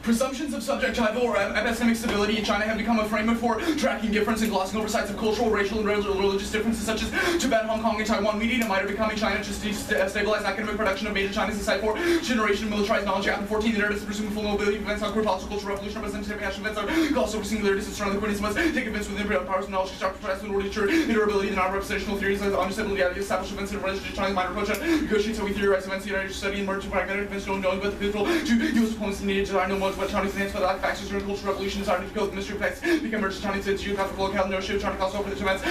Presumptions of subjectival or epistemic stability in China have become a framework for tracking difference and glossing over sites of cultural, racial, and religious differences such as Tibet, Hong Kong, and Taiwan. Media might have become in China to stabilize academic production of major China's site for generation of militarized knowledge. After 14, the narratives presume full mobility of events, core political, cultural revolution, representative action events are glossed over singularities and surrounding coordinates must take events within powers of knowledge, construct, press, in order to ensure durability and non-representational theories of understandability of established events and relation to China's minor approach and negotiate so we theorize events, the study and merge pragmatic events, knowing about the pivotal to use opponents needed to know much about Chinese enhanced by the factors during cultural revolution designed to code the mystery facts become merged Chinese into geographical locale notion trying to cross over the events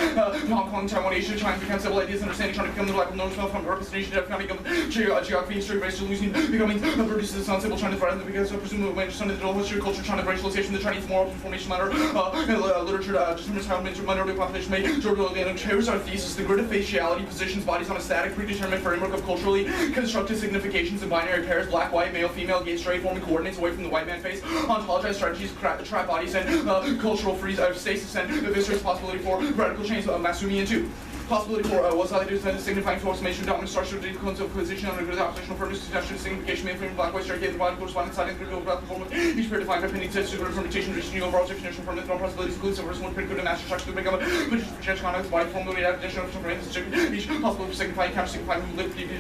Hong Kong, Taiwan, Asia, China become civil ideas understanding trying to become the reliable notion from representation of economic geography, history, racial losing becoming produces unstable China's rather than because presumably understanding the history, culture, China racialization, the Chinese moral information matter literature determines how minority population may durability and here's our thesis. The grid of faciality positions bodies on a static predetermined framework of culturally constructed significations in binary pairs, black, white, male, female, gay, straight, forming coordinates away from the white man face, ontologized strategies, trap bodies, and cultural freeze stasis, and eviscerates possibility for radical change of Masumi and 2. Possibility for what's highly signifying transformation, dominant structure, deconcept of position, under the oppositional firmness, suggestion, signification, mainframe, black, white, straight, gay, divide, corresponding, siding, critical, graph, performance, each pair defined by pending tests, super fermentation, reaching the overall definition, permanent, no possibilities, inclusive, versus one critical, and master structure, to become a position for change, context, wide, formulate, addition, of different each possibility for signifying, counter signifying, liquidity,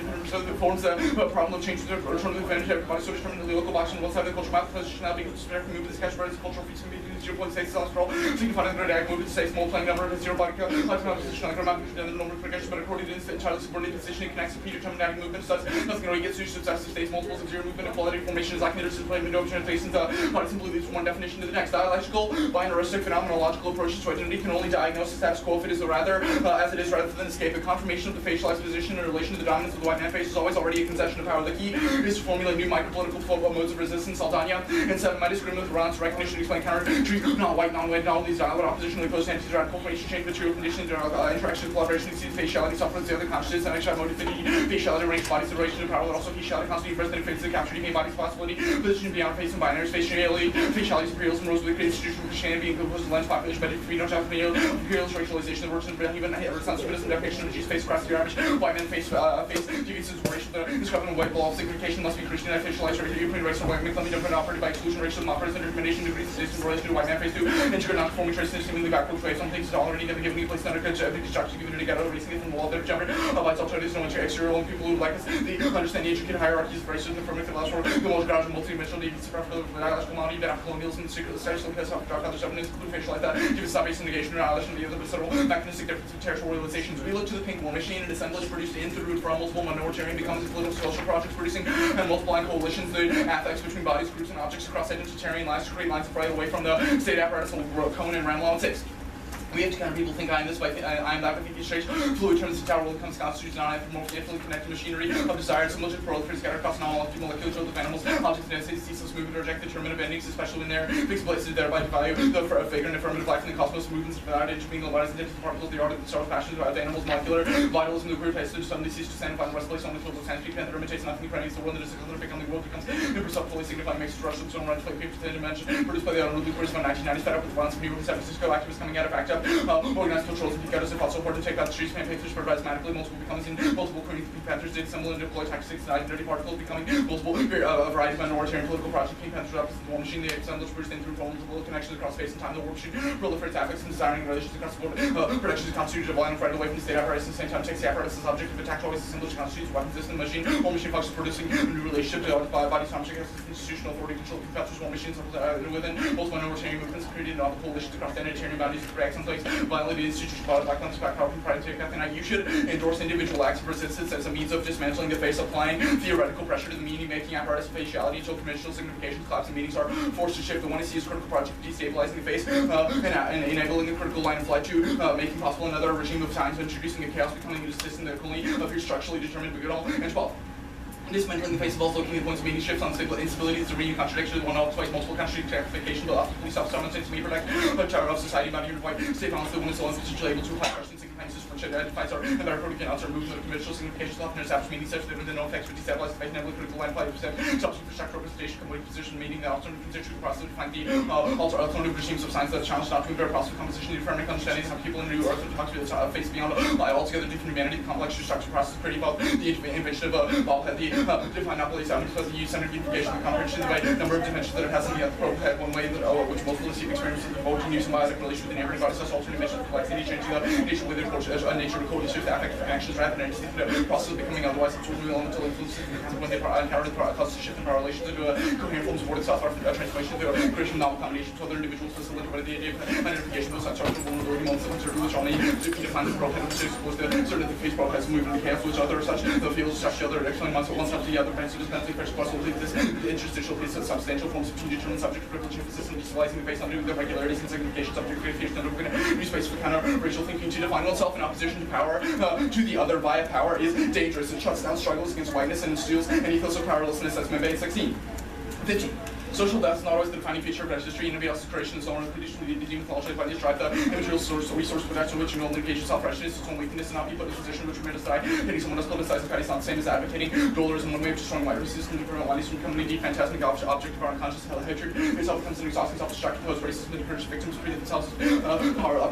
forms the problem of change to the alternative advantage, everybody, so determined the local box on one side of the cultural map, positionality, spare, move the sketch, spread, cultural features, 0.6 cells per all, signifying the diagonal move to say small playing number of 0 body position on the map, and the number of progression, but according to this entirely subordinate positioning connects to predetermined diagonal movement, such nothing really gets to successive states, multiples of zero movement, equality formation is like neither display window interfaces, body simply leads from one definition to the next. Dialectical, binaristic, phenomenological approaches to identity can only diagnose the status quo if it is rather as it is rather than escape. The confirmation of the facialized position in relation to the dominance of the white man face is always already a concession of power. The key is to formulate new micropolitical modes of resistance. Saldana and 7. My disagreement with Ron's recognition to explain counter to non-white, non-white, not all these dialogue oppositionally opposed entities radical formation change material conditions, interaction, collaboration, exceeds faciality, suffers the other consciousness, and actual motivity, faciality, range, body separation, and power, but also faciality, constantly present, faces the capture, decay, body's possibility, position beyond face and binaries, faciality, superiors, and rules with creative institutional Christianity, being composed of lens, population, medical freedom, imperialist racialization, that works in even response to Buddhism, definition of G's face, across the average, white man face, deviates racial, describing white law of signification must be Christian, facialized, European race, or white, make something different, operated by exclusion, racial, operates under recommendation, degrees of status in relation to white man face, to integrate non-conforming traits, and seemingly backward ways, some things is already never given any place under construction, given it together, erasing it from the wall of their gender, avoids alternatives, no one to exterior, and people who like us, they understand the intricate hierarchies of races, and affirmative allows for the most gradual, multi-dimensional, deviants, preferable, dialectical modality, that colonialism, secret status, locates, other subjects, include facial like that, give us some-based negation, or annihilation, the other visceral, mechanistic difference of territorial realizations. We look to the pink war machine, and assemblage produced into the root for multiple minoritarian becomes a political social projects producing and multiplying coalitions, the affects between bodies, groups, and objects across identitarian lines to create lines of right away from the state apparatus of Cohen and Ramlow and 6. We have to kind of people think I am this, but I am that, but I think these traits fluid turns into tower becomes constitutes non-anthropomorphically connected machinery of desire, similar to proliferate scattered across non-molecular of animals, objects and entities, ceaseless movement, reject determinative endings, especially when they're fixed places, thereby devalue the vagrant affirmative life in the cosmos, movements without intermingling bodies, identity particles, the art of the star fashions of animals, molecular, vitalism, the queer face, suddenly cease to stand, find rest place on the field of sanity, panther imitates nothing, predates the world that is a become the world becomes imperceptibly signifying, makes its rush of its own right to play paper to the dimension, produced by the unruly course of 1990s, fed up with violence from New York and San Francisco, activists coming out of ACT UP, organized patrols and peak gutters have fought so hard to take out the streets, paint papers, spread asthmatically, multiple becomes in multiple creating Pink Panthers did similar and deploy tactics, dirty particles becoming multiple varieties of minoritarian political projects, Pink Panthers opposite the war machine, the assemblage produced through multiple connections across space and time, the war machine proliferates affects and desiring relations across the board, productions constituted of line right away from the state apparatus at the same time takes the apparatus as object of attack, always assemblage constitutes weapon system machine, war machine functions producing a new relationship to bodies, object institutional authority control, Pink Panthers, war machines within multiple minoritarian movements created all the coalitions across identitarian boundaries to create some place, violently the institution bodies like back power from private nothing. You should endorse individual acts of resistance as a means of dismantling the face, applying theoretical pressure to the meaning-making apparatus of faciality until conventional significations, collapse, and meanings are forced to shift. The one to see is critical project of destabilizing the face and enabling a critical line of flight to making possible another regime of times, introducing a chaos, becoming a system that only appears structurally determined by good all and 12. Dismantling the face of also looking at points of meaning shifts on instability is a reading contradiction, one of twice multiple contradiction, but optically self-dominance to me protect the terror of society about unified state balance, the one is so potentially able to apply questions and complaints for which identifies our embedded protein counts, or movement of conventional significations often established meaning such that there are no effects or destabilize the face, never critical line 5%, substitute for structural representation, complete position, meaning the alternative constituent process to find the alternative regimes of science that challenge not to invert process of composition, the affirming understandings of people in new earth and talks with face beyond altogether different humanity, the complex structural process pretty about the invention of had the defined monopoly sound because the use-centered unification of the comprehension by number of dimensions that it has in the other had one way that which most receive experience of the vote and use symbiotic relation with the neighboring bodies, such alternate dimensions of complexity, changing the nature with it, nature of code, shift affect connections, rapid and the process of becoming otherwise absorbed elemental influences when they encounter the causes shift in power relations into coherent forms of ordered software transformation to creation of novel combinations to other individuals facilitated by the idea of identification of those such vulnerability moments of uncertainty which only define the profile which is supposed to certain the face profile has moved into chaos which other such the fields such the other explain one stuff to the other branch dispensing fresh possibility this interstitial piece of substantial forms of determined subject privilege emphasis and visualizing based on the regularities and significations of objectification and we're going to use space for counter racial thinking to define oneself in opposition to power to the other via power is dangerous. It shuts down struggles against whiteness and instills an ethos of powerlessness. That's MBA 16. 15. Social death is not always the defining feature of British history. Anybody else's creation is only conditionally mythologized by this drive the immaterial source or resource protection which no litigation self-righteousness its own weakness and not be put in a position which remain aside. Hitting someone else publicized the is not the same as advocating dolarism one way of destroying white racism to prevent whiteness from becoming the phantasmic object of our unconscious hatred. Itself becomes an exhausting self-destructive post racism and encourage victims to treat themselves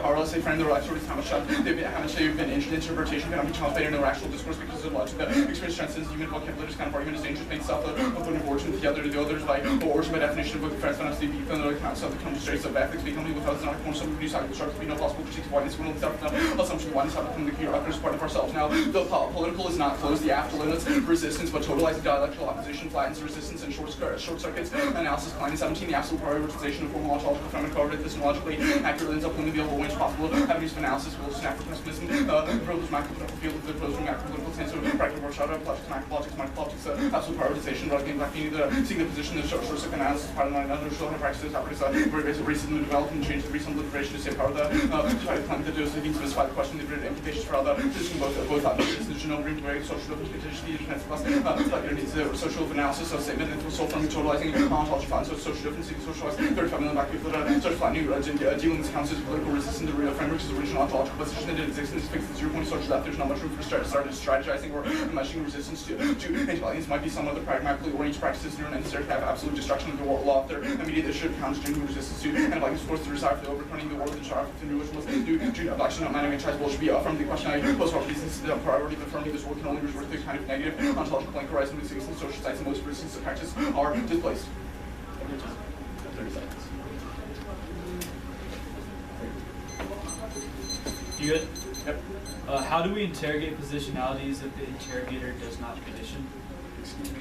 powerless. They frame their life stories how much they've been injured. Interpretation cannot be translated in their actual discourse because of logic. The experience transcends human vocabulary. This kind of argument is dangerous. Makes self of putting origin to the others by origin by definition of friends when I'm sleeping, even though the accounts of the country straight of ethics becoming without not form some new cycle structure to be no possible critiques of whiteness when it's assumption of whiteness have become the clear record as part of ourselves. Now, the political is not closed, the after limits resistance, but totalizing dialectical opposition flattens resistance and short circuits analysis. Klein 17, the absolute prioritization of formal ontological framework covered epistemologically accurately ends up limiting the overall range possible avenues of analysis will snap for pessimism, privileged macropolitical field of the pros from macropolitical sense of practical workshop, politics, macropolitics, absolute prioritization, rather than seeing the position of short circuit analysis, part of my understanding practices, very basic racism and development, change the reasonable liberation to say power the try to claim that those things specify the question of the implications for other position both options, the genome room, very social potentially defense plus social analysis of statement and so from totalizing ontology funds, so social difference, socialized 35 million black people that are sort of flat new dealing with counts as political resistance to the real framework is the original ontological position that it exists and is fixed at 0 point social left. There's not much room for strategizing or imagining resistance to anti-aliens might be some other pragmatically oriented practices that are necessary to have absolute destruction of the law of their immediate that should counter genuine resistance to anti-aliens force the desire for the overturning the world and desire for the new was due to action not managing tribal should be affirmed the question I pose for reasons the priority of affirming this work can only resort to the kind of negative ontological blank horizon with existing social sites and most resistance to practice are displaced. 30 seconds. You good? Yep. How do we interrogate positionalities if the interrogator does not position? Excuse me?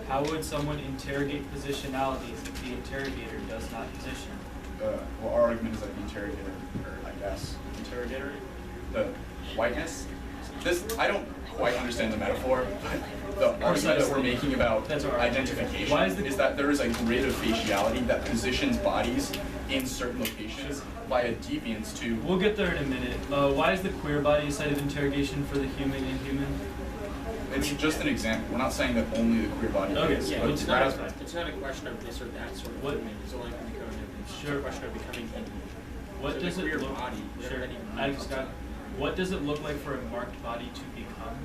How would someone interrogate positionalities if the interrogator does not position? Well, our argument is that the interrogator, or I guess, interrogator, the whiteness. This, I don't quite understand the metaphor, but the argument that we're making about identification is that there is a grid of faciality that positions bodies in certain locations via deviance to... We'll get there in a minute. Why is the queer body a site of interrogation for the human inhuman? It's just an example. We're not saying that only the queer body is. Yeah, it's not a question of this or that sort of human. It's only going to become it's a question of becoming human. What does it look body? Sure. What does it look like for a marked body to become?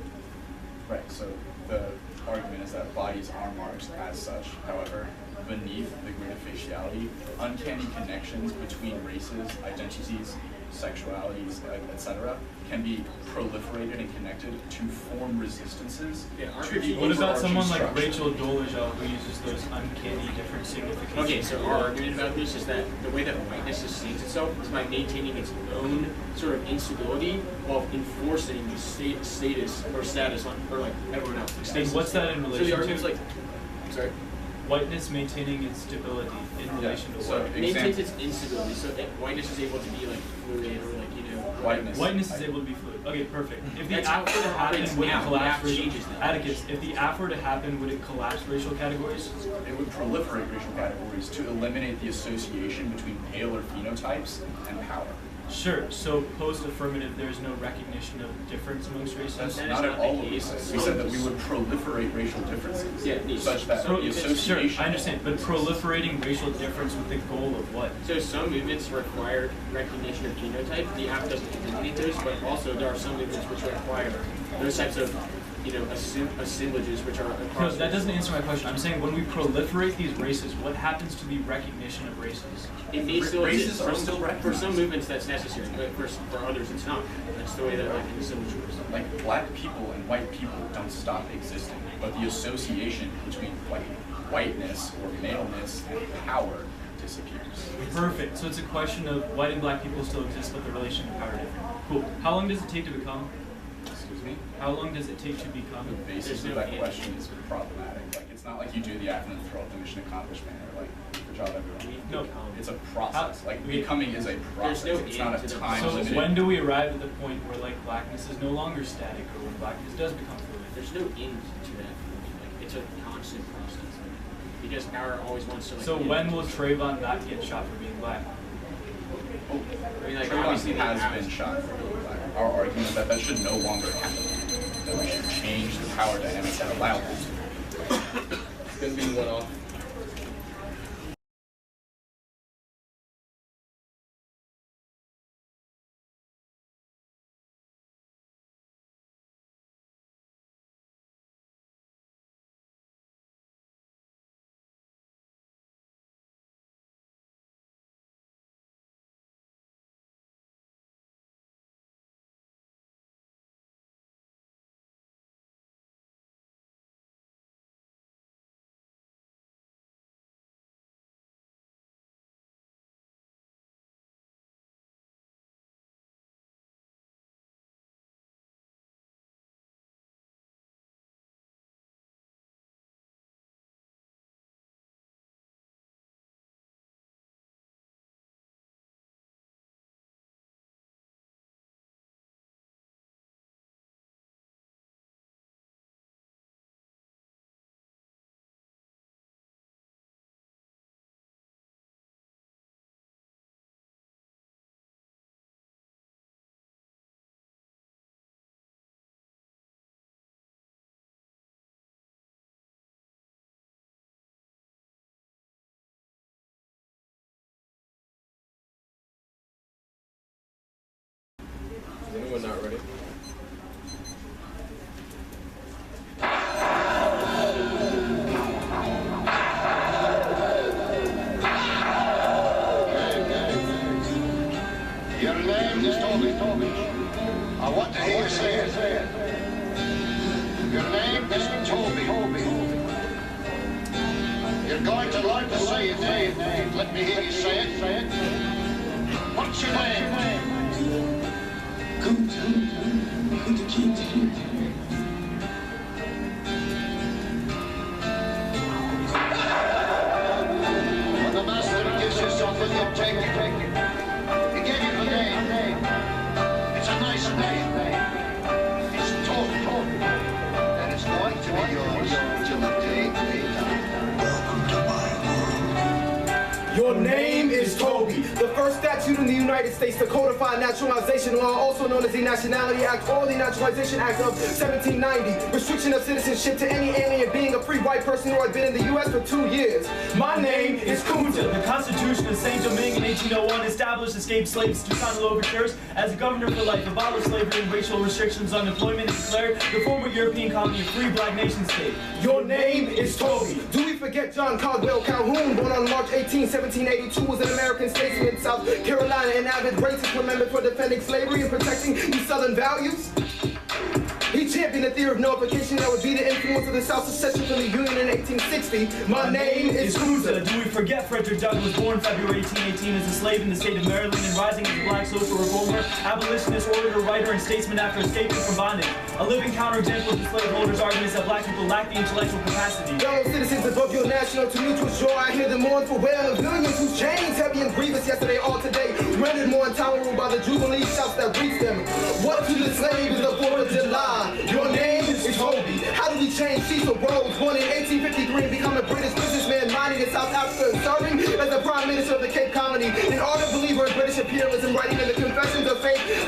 Right, so the argument is that bodies are marked as such. However, beneath the grid of faciality, uncanny connections between races, identities, sexualities, etc., can be proliferated and connected to form resistances. Yeah, what about someone like Rachel Dolezal who uses those uncanny different significations? Okay, so our argument about this is that the way that whiteness sees itself is by maintaining its own sort of instability while enforcing the status on like everyone else. Like, and what's that in relation so the argument's to? like, sorry? Whiteness maintaining its stability in relation to what? It maintains its instability, so that whiteness is able to be like fluid or like, you know... Whiteness is able to be fluid. Okay, perfect. If the app were to happen, would it collapse racial... Atticus, if the app were to happen, would it collapse racial categories? It would proliferate racial categories to eliminate the association between paler phenotypes and power. Sure. So post-affirmative, there is no recognition of difference amongst races. That's not at all what we said. We said that we would proliferate racial differences, such that the association. Sure, I understand, but proliferating racial difference with the goal of what? So some movements require recognition of genotype. The app doesn't eliminate those, but also there are some movements which require those types of assemblages which are across. No, that doesn't answer my question. I'm saying when we proliferate these races, what happens to the recognition of races? It may still races are exist. still recognized. For some movements that's necessary, but for others it's not. That's the way that like an assemblage works. Like black people and white people don't stop existing, but the association between whiteness or maleness and power disappears. Perfect. So it's a question of white and black people still exist, but the relation of power is different. Cool. How long does it take to become? Excuse me? How long does it take to become? The basis of that question is problematic. Like, it's not like you do the app and then throw up the mission accomplishment or like, good job everyone. No. It's a process. Becoming is a process. It's not a time limited. So when do we arrive at the point where like blackness is no longer static, or when blackness does become fluid? There's no end to that. Like, it's a constant process. Because power always wants to. Like, so when will Trayvon not get shot for being black? Oh, I mean, like, obviously has been shot for being black. Our argument is that that should no longer happen. That we should change the power dynamics that allow that. It's gonna be one off. Anyone not ready? Your name is Toby. I want to hear you say it. Your name is Toby. You're going to learn to say it. Let me hear you say it. What's your name? When the master gives you something, you take it. He gave you a name. It's a nice name. It's Toby. And it's going to be yours till the day they die. Welcome to my world. Your name is Toby. The first statute in the United States to codify naturalization law, also known as the Nationality Act or the Naturalization Act of 1790. Restriction of citizenship to any alien being a free white person who had been in the U.S. for 2 years. My name is Kunta. The Constitution of Saint Domingue in 1801 established escaped slaves to sign overtures as a governor for life, abolished slavery and racial restrictions on employment, and declared the former European colony a free black nation state. Your name is Toby. Do we forget John Caldwell Calhoun, born on March 18, 1782, was an American statesman, South Carolina, an avid racist, remembered for defending slavery and protecting these Southern values? He championed the theory of nullification that would be the influence of the South secession from the Union in 1860. My name is Kunta. Do we forget Frederick Douglass, born February 1818 as a slave in the state of Maryland and rising as a black social reformer, abolitionist, orator, writer, and statesman after escaping from bondage? A living counterexample of the slaveholders' arguments that black people lack the intellectual capacity. Fellow citizens above your national to mutual joy, I hear the mournful wail of millions whose chains, heavy and grievous yesterday or today, rendered more intolerable by the jubilee shouts that reach them. What to the slave is the 4th of July? Your name is Toby. How do we change Cecil Rhodes, born in 1853 and become a British businessman mining in South Africa and serving as the Prime Minister of the Cape Colony, an ardent believer in British imperialism, writing in the Confession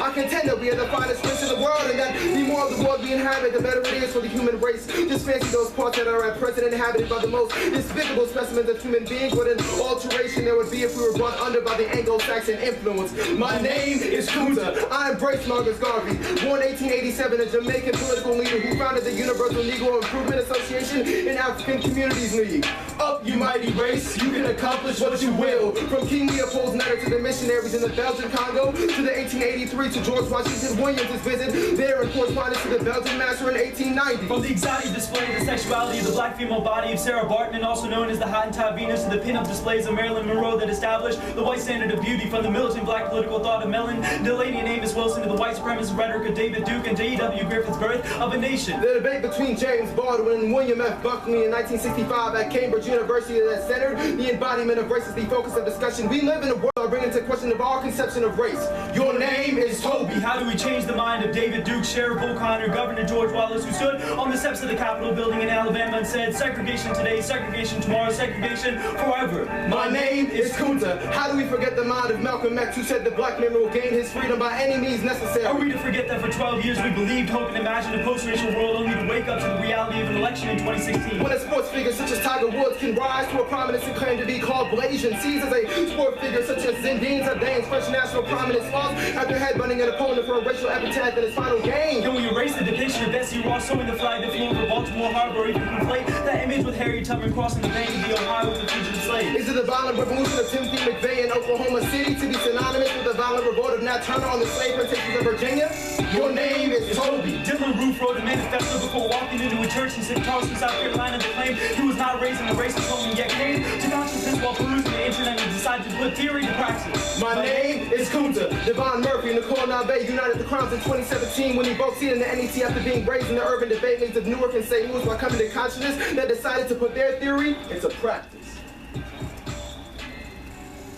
I contend that we are the finest race in the world, and that the more of the world we inhabit, the better it is for the human race. Just fancy those parts that are at present inhabited by the most despicable specimens of human beings. What an alteration there would be if we were brought under by the Anglo-Saxon influence. My name is Kunta. I embrace Marcus Garvey, born 1887, a Jamaican political leader who founded the Universal Negro Improvement Association and African Communities League. Up, you mighty race, you can accomplish what you will. From King Leopold's letter to the missionaries in the Belgian Congo, to the 1883 to George Washington Williams' visit there in correspondence to the Belgian massacre in 1890. From the exotic display of the sexuality of the black female body of Sarah Barton, also known as the Hottentot Venus, to the pin-up displays of Marilyn Monroe that established the white standard of beauty, from the militant black political thought of Mellon Delaney and Amos Wilson to the white supremacist rhetoric of David Duke and J.E.W. Griffith's birth of a nation. The debate between James Baldwin and William F. Buckley in 1965 at Cambridge University that centered the embodiment of race as the focus of discussion. We live in a world that brings into question of our conception of race. Your name is Toby. How do we change the mind of David Duke, Sheriff O'Connor, Governor George Wallace, who stood on the steps of the Capitol building in Alabama and said, segregation today, segregation tomorrow, segregation forever. My name is Kunta. How do we forget the mind of Malcolm X, who said the black man will gain his freedom by any means necessary? Are we to forget that for 12 years we believed, hoped, and imagined a post-racial world, only to wake up to the reality of an election in 2016? When a sports figure such as Tiger Woods can rise to a prominence and claim to be called Blasian, sees as a sport figure such as Zinedine Zidane's French national prominence falls after headbutting an opponent for a racial epithet in his final game. Can we erase the depiction of Bessie Ross sewing the flag that flew over Baltimore Harbor, or even conflate that image with Harriet Tubman crossing the bank of the Ohio with the fugitive slaves? Is it the violent revolution of Timothy McVeigh in Oklahoma City to be synonymous with the violent revolt of Nat Turner on the slave plantations of Virginia? Your name is Toby. Dylan Roof wrote a manifesto before walking into a church in Charleston, South Carolina, that claimed he was not raised in a racist home and yet came to consciousness while perusing the internet and decided to put theory to praxis. My name is Kunta. Devon Murphy and Nicole Nave united the crimes in 2017 when they both seen in the NET after being raised in the urban debate leagues of Newark and St. Louis while coming to consciousness that decided to put their theory into practice.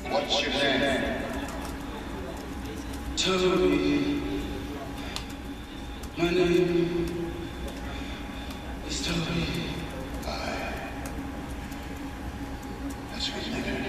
What's your name? Toby. My name is Toby. That's a good name.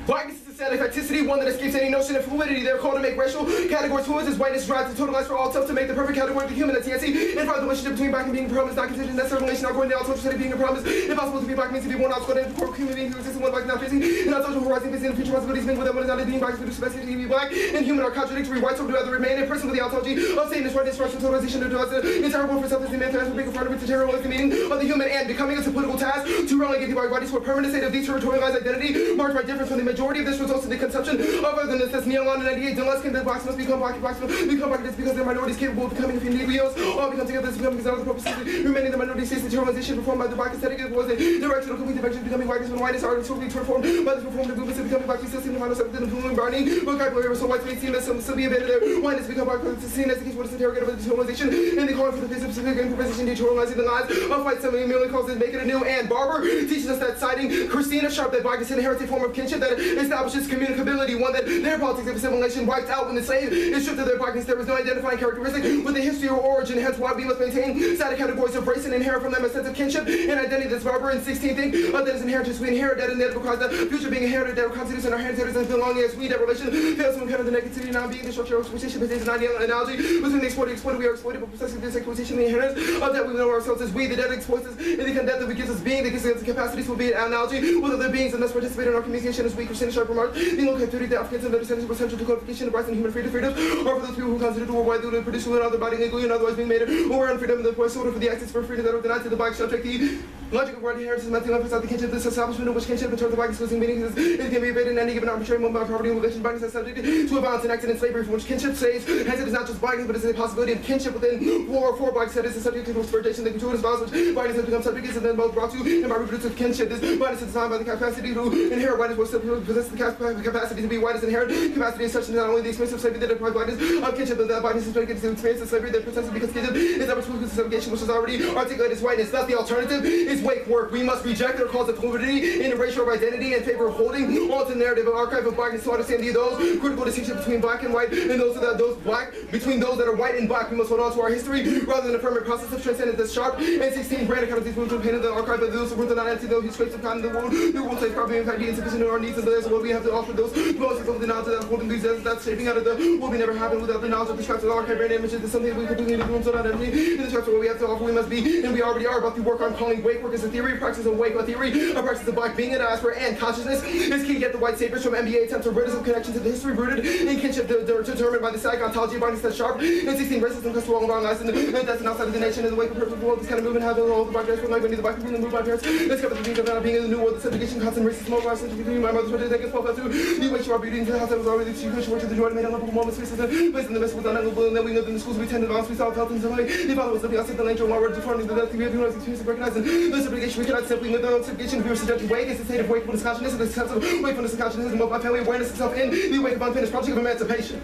Blackness is a sad effecticity, one that escapes any notion of fluidity. They're called to make racial categories fluid as whiteness drives to totalize for all self to make the perfect category of the human. That's TNC. And find the relationship between black and being a problem is not contingent. That's a relation not going down. Social study being a problem is impossible to be black means to be one outscored and core human being who exists in one black not facing. And not social horizon facing the future possibilities being with them. What is not being black is the specificity to be black. And human are contradictory. Whites will do other remain in person with the ontology of Satan is right destruction, totalization of us. It's terrible for self-esteem and manifest being a part of it's a terrible meaning of the human and becoming us a political task to relegate the white bodies to a permanent state of deterritorialized identity marked by difference from the majority of this results in the conception of otherness. That's Neon 98. Unless can the blacks must become black, blacks must become black. It's because they're minorities capable of becoming Negroes. All become together. This becoming because of the purposes remaining the minority states. The terminalization performed by the black aesthetic was a directional complete direction becoming whiteness when whiteness are totally transformed by this performative movements of becoming black. We still see the minor substance of the burning vocabulary. So whites may seem as some be abandoned their whiteness become black. It's seen as the case what is interrogated by the determinalization and the calling for the face of specific improvisation determinalizing the lives of white somebody merely calls it make it anew. And Barber teaches us that citing Christina Sharp that blackness inherits a form of kinship that establishes communicability, one that their politics of assimilation wiped out when the slave is stripped of their blackness. There was no identifying characteristic with the history or origin, hence why we must maintain static categories of race and inherit from them a sense of kinship and identity. That's Barber and 16 thing that is inheritance. We inherit that and that because the future being inherited that constitutes in our hands and belonging as we that relation fails to encounter the negativity now being the structure of exploitation but is an ideal analogy between the exploited we are exploited, but precisely this exploitation the inheritance of that we know ourselves as we, the dead exploits us, and the death that we gives us being, that gives us the capacities will be an analogy with other beings and thus participate in our communication as we, Christian Sharp remarked, the local captivity, the Africans and their descendants were central to codification of rights and human freedoms, or for those people who consider the world wide due to produce another body legally and otherwise being made, or unfreedom in the voice order for the access for freedom that are denied to the black shall take the logic of right inheritance, mental emphasize the kinship of this establishment in which kinship in terms of black exclusive meaning is it can be evaded in any given arbitrary moment by property and relation blackness is subject to a violence enacted in slavery from which kinship says, hence it is not just blackness but it is a possibility of kinship within war or for black status is subject to exploitation, the gratuitous violence which blackness has become subject is and then both brought to and by reproductive kinship. This blackness is designed by the capacity to inherit whiteness was possess the capacity to be white is inherent capacity is such that not only the experience of slavery that deprives blackness of kinship but that blackness is predicated to experience of slavery that precisely because kinship is ever exclusive segregation which is already articulated as whiteness. Thus the alternative is wake work. We must reject our cause of fluidity in erasure of identity in favor of holding on to the narrative of archive of blackness to understand those critical distinctions between black and white and those black between those that are white and black. We must hold on to our history rather than affirm a process of transcendence that's sharp and 16 brand accounts these wounds painted the archive of those who were not empty though he scrapes of cotton in the world. The world takes probably impact the insufficient of our needs and there's what we have to to offer those most of the knowledge that holding these that's shaping out of the will be never happen without the knowledge of the scraps of our brain images. It's something we completely need to do, so not enemy. In the scraps of what we have to offer, we must be, and we already are, about to work on calling wake work as a theory, practice of wake, a theory, a practice of black being, and as for and consciousness is key to get the white saviors from MBA attempt to rid us of connection to the history rooted in kinship determined by the static ontology of bodies that sharp and 16 racism because wrong eyes and that's an outside of the nation and the wake of perfect world. This kind of movement have all the black guys from like many of the black people in the move by parents. Let's cover the being of not being in the new world, the segregation, constant racism, over our century, my mother's birthday, that gets 12 out too. You wait, you are beauty into the house that was already she worked to the joy, made unlovable moments, spaces and placed in the midst with unlovable, and then we lived in the schools we tended on, we saw felt in some way. The father was living outside the lane, while we're defining the death we have human experience of recognizing the segregation we cannot simply live our own segregation. We were subjected wake, it's a state of wakefulness, consciousness, and the sense of wakefulness and consciousness of my family awareness itself in the wake of unfinished project of emancipation.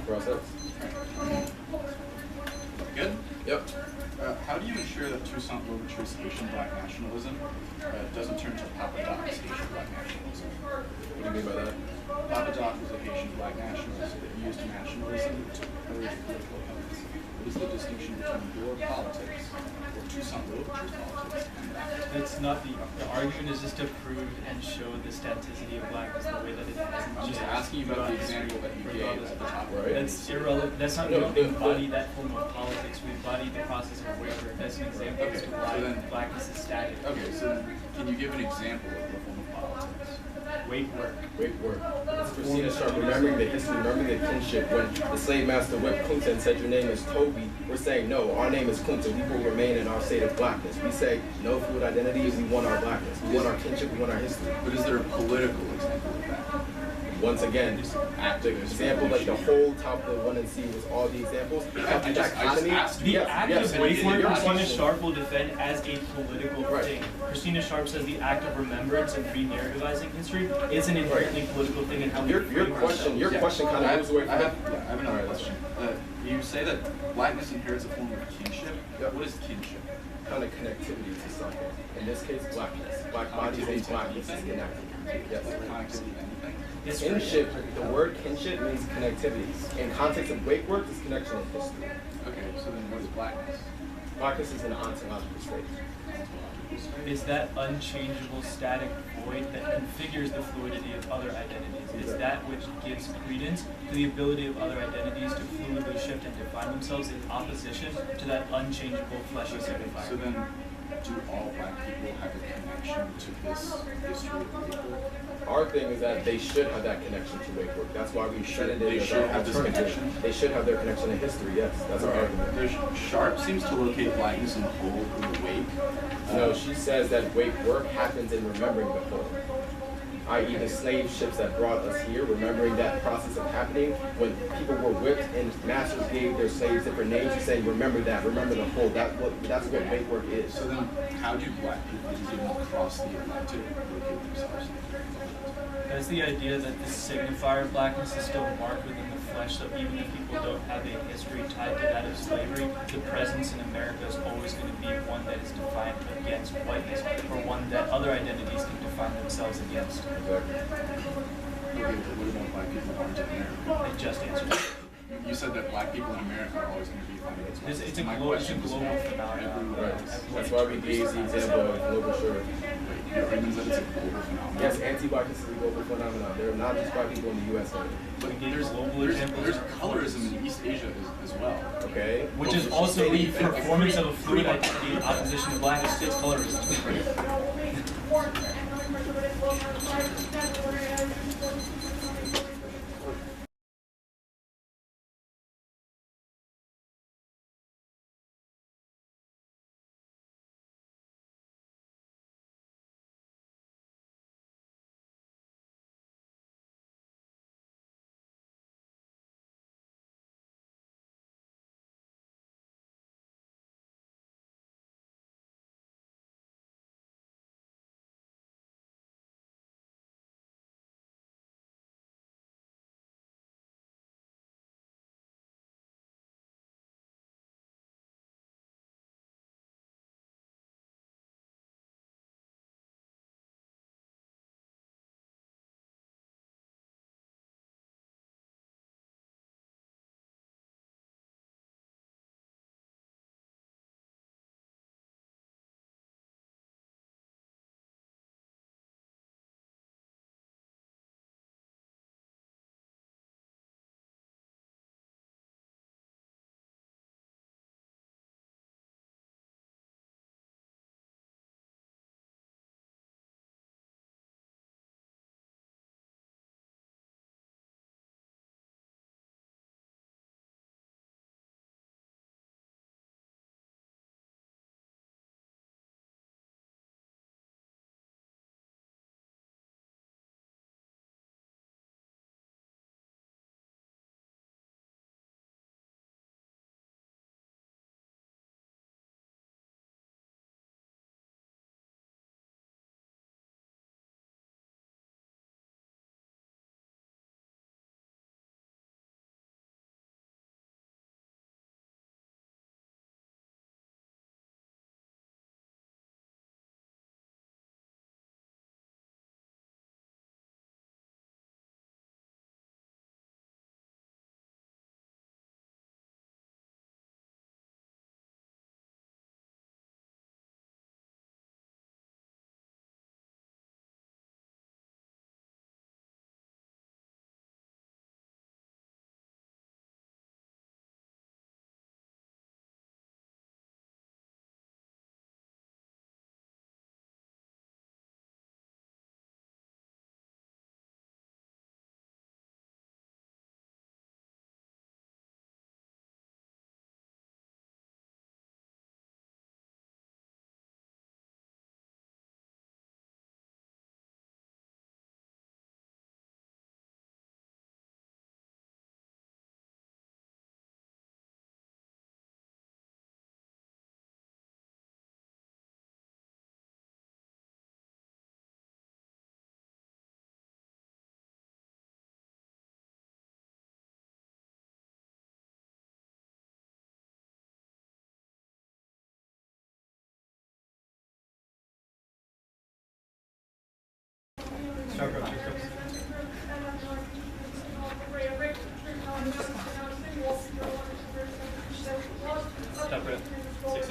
Process. Good? Yep. How do you ensure that Toussaint Louverture's Haitian black nationalism doesn't turn to Papa Doc's Haitian black nationalism? What do you mean by that? Papa Doc was a Haitian black nationalist that used nationalism to purge political opponents. What is the distinction between your politics or Toussaint Louverture's politics and that? That's not the argument is just to prove and show the staticity of blackness the way that it has. I'm just asking you about the example that you gave at the top. Right. That's irrelevant. That's not, we don't embody that form of politics. We embody the process of waiver. That's an example as to why blackness is static. Okay, so can you give an example of the form of politics? Wait work. Wait, work. It's Christina Sharp remembering the history, remembering the kinship. When the slave master whipped Kunta and said, your name is Toby, we're saying, no, our name is Kunta. We will remain in our state of blackness. We say, no fluid identity, we want our blackness. We want our kinship, we want our history. But is there a political example of that? Once again, the example, like the whole top of the 1 and C was all the examples. I just asked you. The act of wait work, your Christina question. Sharp will defend as a political thing. Christina Sharp says the act of remembrance and re-narrativizing history is an inherently political thing in how we Your frame question ourselves. kind of moves away from I have another question. You say that blackness inherits a form of kinship. Yep. What is kinship? kind of connectivity to something. In this case, blackness. Black bodies and blackness is connected. Yes. Connectivity to anything? Kinship, the word kinship means connectivity. In context of wake work, is connection in history. Okay, so then what is blackness? Blackness is an ontological state. Is that unchangeable static void that configures the fluidity of other identities. It's that which gives credence to the ability of other identities to fluidly shift and define themselves in opposition to that unchangeable fleshy signifier. So then, do all black people have a connection to this history of wake work? Our thing is that they should have that connection to wake work. That's why we said it They as should our have this alternative. connection? They should have their connection to history, yes. That's our argument. There's Sharp seems to locate blackness in the whole in the wake. No, she says that wake work happens in remembering the whole. I.e. the slave ships that brought us here, remembering that process of happening when people were whipped and masters gave their slaves different names. She's saying, remember that, remember the whole. That's what wake work is. So then, how do black people even cross the Atlantic to locate themselves? That's the idea that the signifier of blackness is still marked within the flesh, so even if people don't have a history tied to that of slavery, the presence in America is always going to be one that is defined against whiteness, or one that other identities can define themselves against. Exactly. Okay, but what about black people who aren't in America? I just answered. You said that black people in America are always going to be defined against whiteness. It's a My global question was phenomenon. Right. That's why we gave the example of global shirt. Your argument is that it's a global phenomenon. Yes, anti-blackness is a global phenomenon. There are not just white people in the U.S. only. But there's global There's examples. colorism in East Asia as well. Okay? Which is also the performance of a fluid identity in opposition to blackness. It's colorism. Start, bro. Stop, bro. 6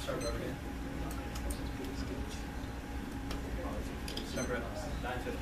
Start, bro. Again. Start, bro. 9:50.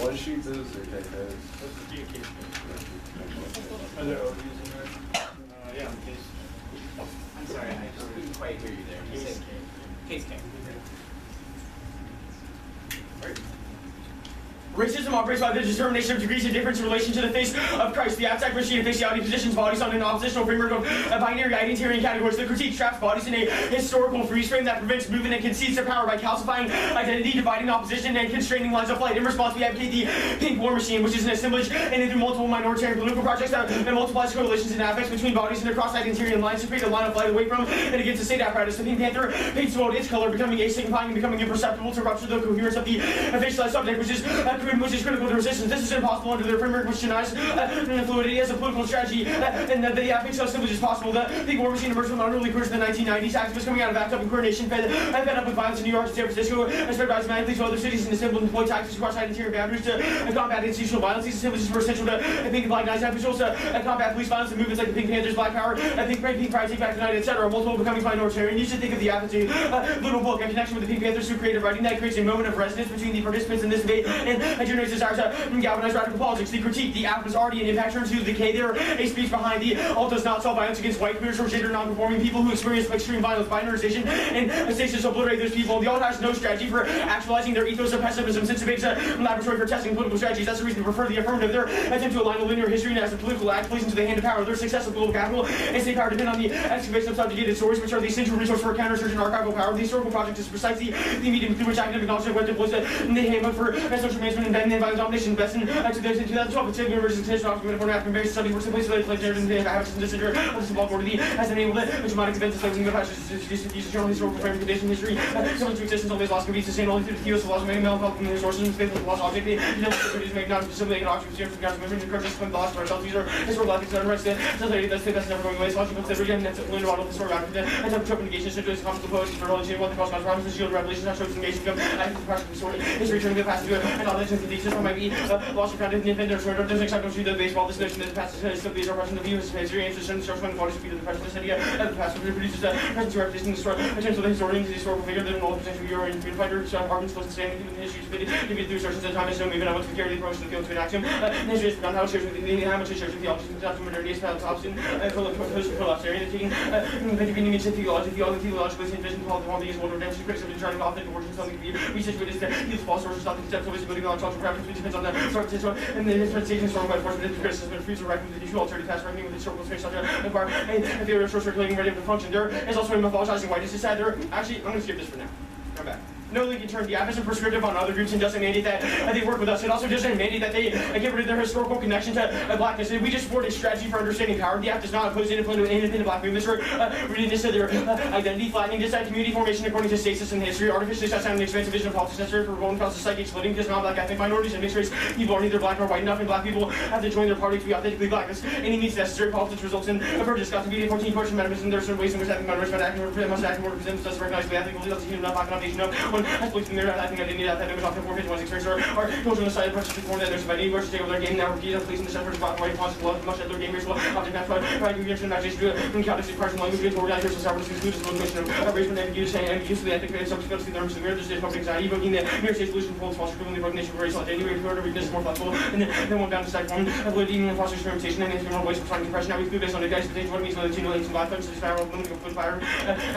One sheet is or take those? Are there O's in there? Yeah, case. I'm sorry, I couldn't quite hear you there. You said case K. Racism operates by the determination of degrees of difference in relation to the face of Christ. The abstract machine of faciality positions bodies on an oppositional framework of binary identitarian categories. The critique traps bodies in a historical freeze frame that prevents movement and concedes their power by calcifying identity, dividing opposition, and constraining lines of flight. In response, we advocate the pink war machine, which is an assemblage and through multiple minoritarian political projects that multiplies correlations and affects between bodies and across identitarian lines to create a line of flight away from and against the state apparatus. The Pink Panther paints the world its color, becoming asignifying and becoming imperceptible to rupture the coherence of the facialized subject, which is critical to resistance. This is impossible under their framework, which denies fluidity as a political strategy, and the makes so simple as possible. The Pink War Machine emerged from the unruly course in the 1990s. Activists coming out of ACT UP and coordination fed up with violence in New York and San Francisco, and spread automatically to other cities and assembled and deployed tactics across identitarian boundaries to combat institutional violence. These assemblies were essential to Pink and Black Knights officials to combat police violence and movements like the Pink Panthers, Black Power, Pink Pride, Take Back the Night, etc. Multiple becoming minoritarian. You should think of the Advocacy little book in connection with the Pink Panthers who created writing that creates a moment of resonance between the participants in this debate and and generates desire to galvanize radical politics. The critique, the app is already an impact turns to the decay. There a speech behind the all does not solve violence against white, queer, or gender non-conforming people who experience extreme violence, binarization, and stasis to obliterate those people. The alt has no strategy for actualizing their ethos of pessimism since it makes a laboratory for testing political strategies. That's the reason they prefer the affirmative. Their attempt to align a linear history as a political act plays into the hand of power. Their success of global capital and state power depend on the excavation of subjugated stories, which are the essential resource for counter-insurgent archival power. The historical project is precisely the medium through which academic knowledge and web deploys the handbook for social management and violent domination. Best in 2012, it's taken university to document for African American study works in place of the narrative and habits and disorder of the symbolic order has enabled it, which traumatic events is like the past use general historical frame condition history, coming to existence only loss can be sustained only through the theos of loss of melancholy from the resources and faith of the lost object. The abilities make not specifically an object of from memory and correct discipline lost for ourselves. These are historical ethics that unrest that's never going away. So watching consider again that's a learned about the story about it. And have trope negation situations comes to poetry for religion, what the cross gods promises, shield revelations, not tropes negation come and the pressure of the story is returning to the past to it and all that the system might be lost or founded in the inventor or doesn't accept to the baseball. This notion that the past is simply a repression of the view history and the source when the body speed of the present. This idea that the past produces the present representation the story attempts of the historian the historical figure that an old potential hero and freedom fighter arguments close to standing in the history to be through sources of time is so even I want to carry the approach to the field to an axiom. History is forgotten how it shares with the how much it shares with theology after modernity is found option post-collapsarian taking intervening into theology theologically envisioned quality is one redemption critics have been trying to authentic origins something to be research with is that these false sources not the steps of visibility knowledge cultural preference which depends on the sort of and the differentiation historical enforcement criticism and fruits of reckoning with the usual alternative past reckoning with historical space such a acquire and theory of source circulating ready to function. There is also a mythologizing whiteness is that there actually I'm gonna skip this for now. Come back. No link in term. The app isn't prescriptive on other groups and doesn't mandate that they work with us. It also doesn't mandate that they get rid of their historical connection to blackness. We just support a strategy for understanding power. The app does not oppose independent black movements or readiness to their identity, flattening decide community formation according to stasis and history, artificially sets down an expansive vision of politics necessary for revolt causes psychic splitting because non-black ethnic minorities and mixed race people are neither black nor white enough, and black people have to join their party to be authentically black. Any means necessary politics results in a purchase. Got to be a 14 portion medicine. There are certain ways in which ethnic minorities must act and represent us recognizably ethnically. That's a not black enough nation of one has believed in their I think I didn't need that was often more one's experience or cultural side approaches to form that there's many words to take over their game now repeat of police and the shepherd's black white response to much of their game racial object that's why trying to get imagination to encounter the person language to organize yourself separate excludes the motivation of race and use and use the ethic and subsequently the terms of the state public anxiety booking the mere state solution for false criminal recognition for racial identity rate further weakness more flexible and then one down to side one validity and foster experimentation and instrumental voice of trying compression now we include based on the guys the what it means by the two and black folks the spiral limiting of fire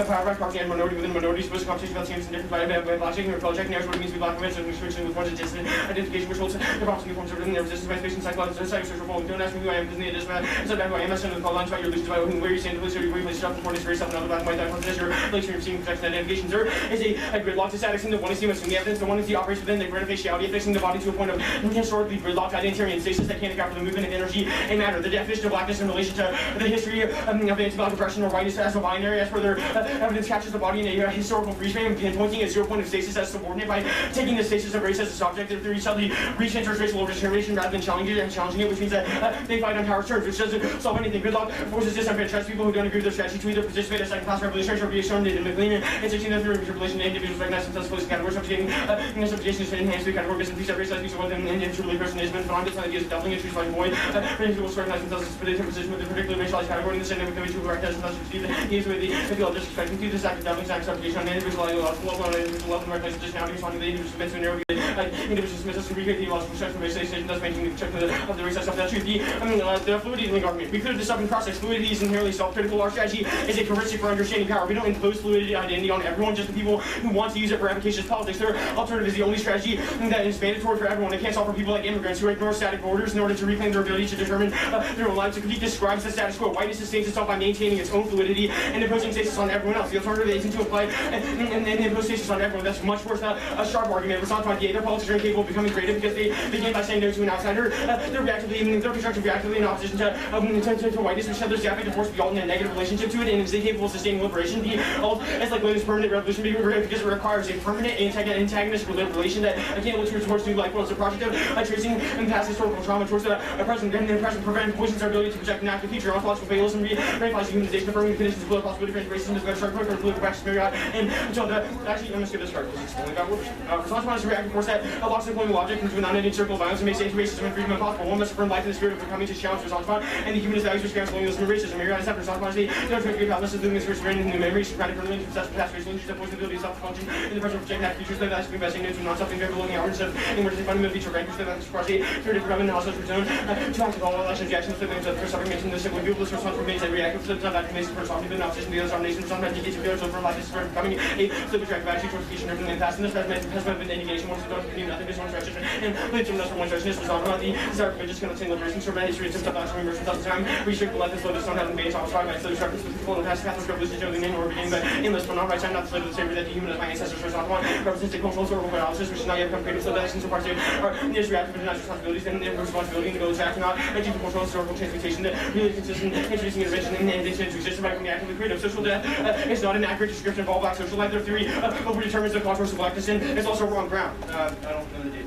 power back party and minority within minority supposed competition about teams and different by logic or project narrative what it means to be black and restriction with one distant identification which holds the problems new forms of within their resistance by space and psychological and psychosocial role. Don't ask me who I am because it doesn't matter. Instead of who I am, I send them the lines about your illusions about where you stand, the place where you place yourself, the place yourself, another black and white that considers your place you're seeing protection and navigation. There is a gridlock to statics in the one is the evidence, the one is the operates within the grid of faciality, affixing the body to a point of historically gridlocked identitarian stasis that can't account for the movement of energy and matter. The definition of blackness in relation to the history of anti-black oppression or whiteness as a binary, as further evidence catches the body in a historical freeze frame, pinpointing a 0 point of stasis as subordinate by taking the stasis of race as a subject. Their theory suddenly reach enters racial overdetermination rather than challenging it, which means that they fight on power's terms, which doesn't solve anything. Gridlock forces disenfranchised people who don't agree with their strategy to either participate in a second-class revolutionary or be shown in McLean and 1603 relation to individuals recognized themselves as categories, subjugation to enhance the categories and preset racialized people and truly personalism and beyond ideas of doubling and choose by void. Individuals recognize themselves as a position with a particularly racialized category in the same way which will recognize themselves as these with the field disrespecting to this act of doubling, subjugation on individual level and recognize positionality responding to the individual submits to an area individuals submits us to recreate the logical structure of racialization, thus making the check of the race stuff. That's true. The fluidity in the government. We cleared this up in process. Fluidity is inherently self-critical. Our strategy is a heuristic for understanding power. We don't impose fluidity identity on everyone, just the people who want to use it for efficacious politics. Their alternative is the only strategy that is mandatory for everyone. It can't solve for people like immigrants who ignore static borders in order to reclaim their ability to determine their own lives. The critique describes the status quo. Whiteness sustains itself by maintaining its own fluidity and imposing stasis on everyone else. The alternative isn't to apply and impose stasis on everyone. That's much worse than a sharp argument. It's not their politics are incapable of becoming creative because they begin by saying no to an outsider. They're constructive reactively in opposition to whiteness, which others have to force the alt in a negative relationship to it, and is incapable of sustaining liberation. The alt is like Lenin's permanent revolution because it requires a permanent antagonist relation that can't look towards new life worlds. A project of tracing and past historical trauma towards the present and the present prevent poisons our ability to project an active future. Ontological fatalism reinforces humanization, affirming conditions of political possibility for racism is better sharp quicker political practice myriad and until the actually I'm gonna skip this part because it's only about workers. Response is a reactive force that locks the employment logic into a non-ending circle of violence and makes anti-racism and freedom impossible. One must affirm life in the spirit of becoming to challenge response and the humanist values which ground colonialism and racism. You're going to response the great powerless is living this first in the memories, practical permanent, possessed with past racial issues that force the ability to self-function in the present of projecting that futures that is investing into non-self-ing variable looking outwards of in which they fundamental feature rank which they that's party third of government households return to act all election reactions to things that first suffering mentioned the simple people response remains every act of not that makes the first option in opposition to the other nominations sometimes indicates if so for life is for becoming a slip track of attitude towards education and everything past and this has been indication once the new nothing is one stretch and believe from this from one stretch was not about the desire of just going to liberation sort of history and some stuff that's immersion of time restrict the life is low this don't have the base off by so restrictions with people in the past Catholic revolution showing the name or beginning but endless but not right time not the slave of the slavery that dehumanize my ancestors was not one represents the cultural sort of analysis which is not yet become creative so that actions so far are nearest reactive and responsibilities and their responsibility and the goal is acting not achieve the cultural historical transmutation that really consistent introducing innovation and innovation into existence by becoming actively creative. Social death is not an accurate description of all black social life. Their theory overdetermines the contours of blackness and it's also wrong ground. I don't know the date.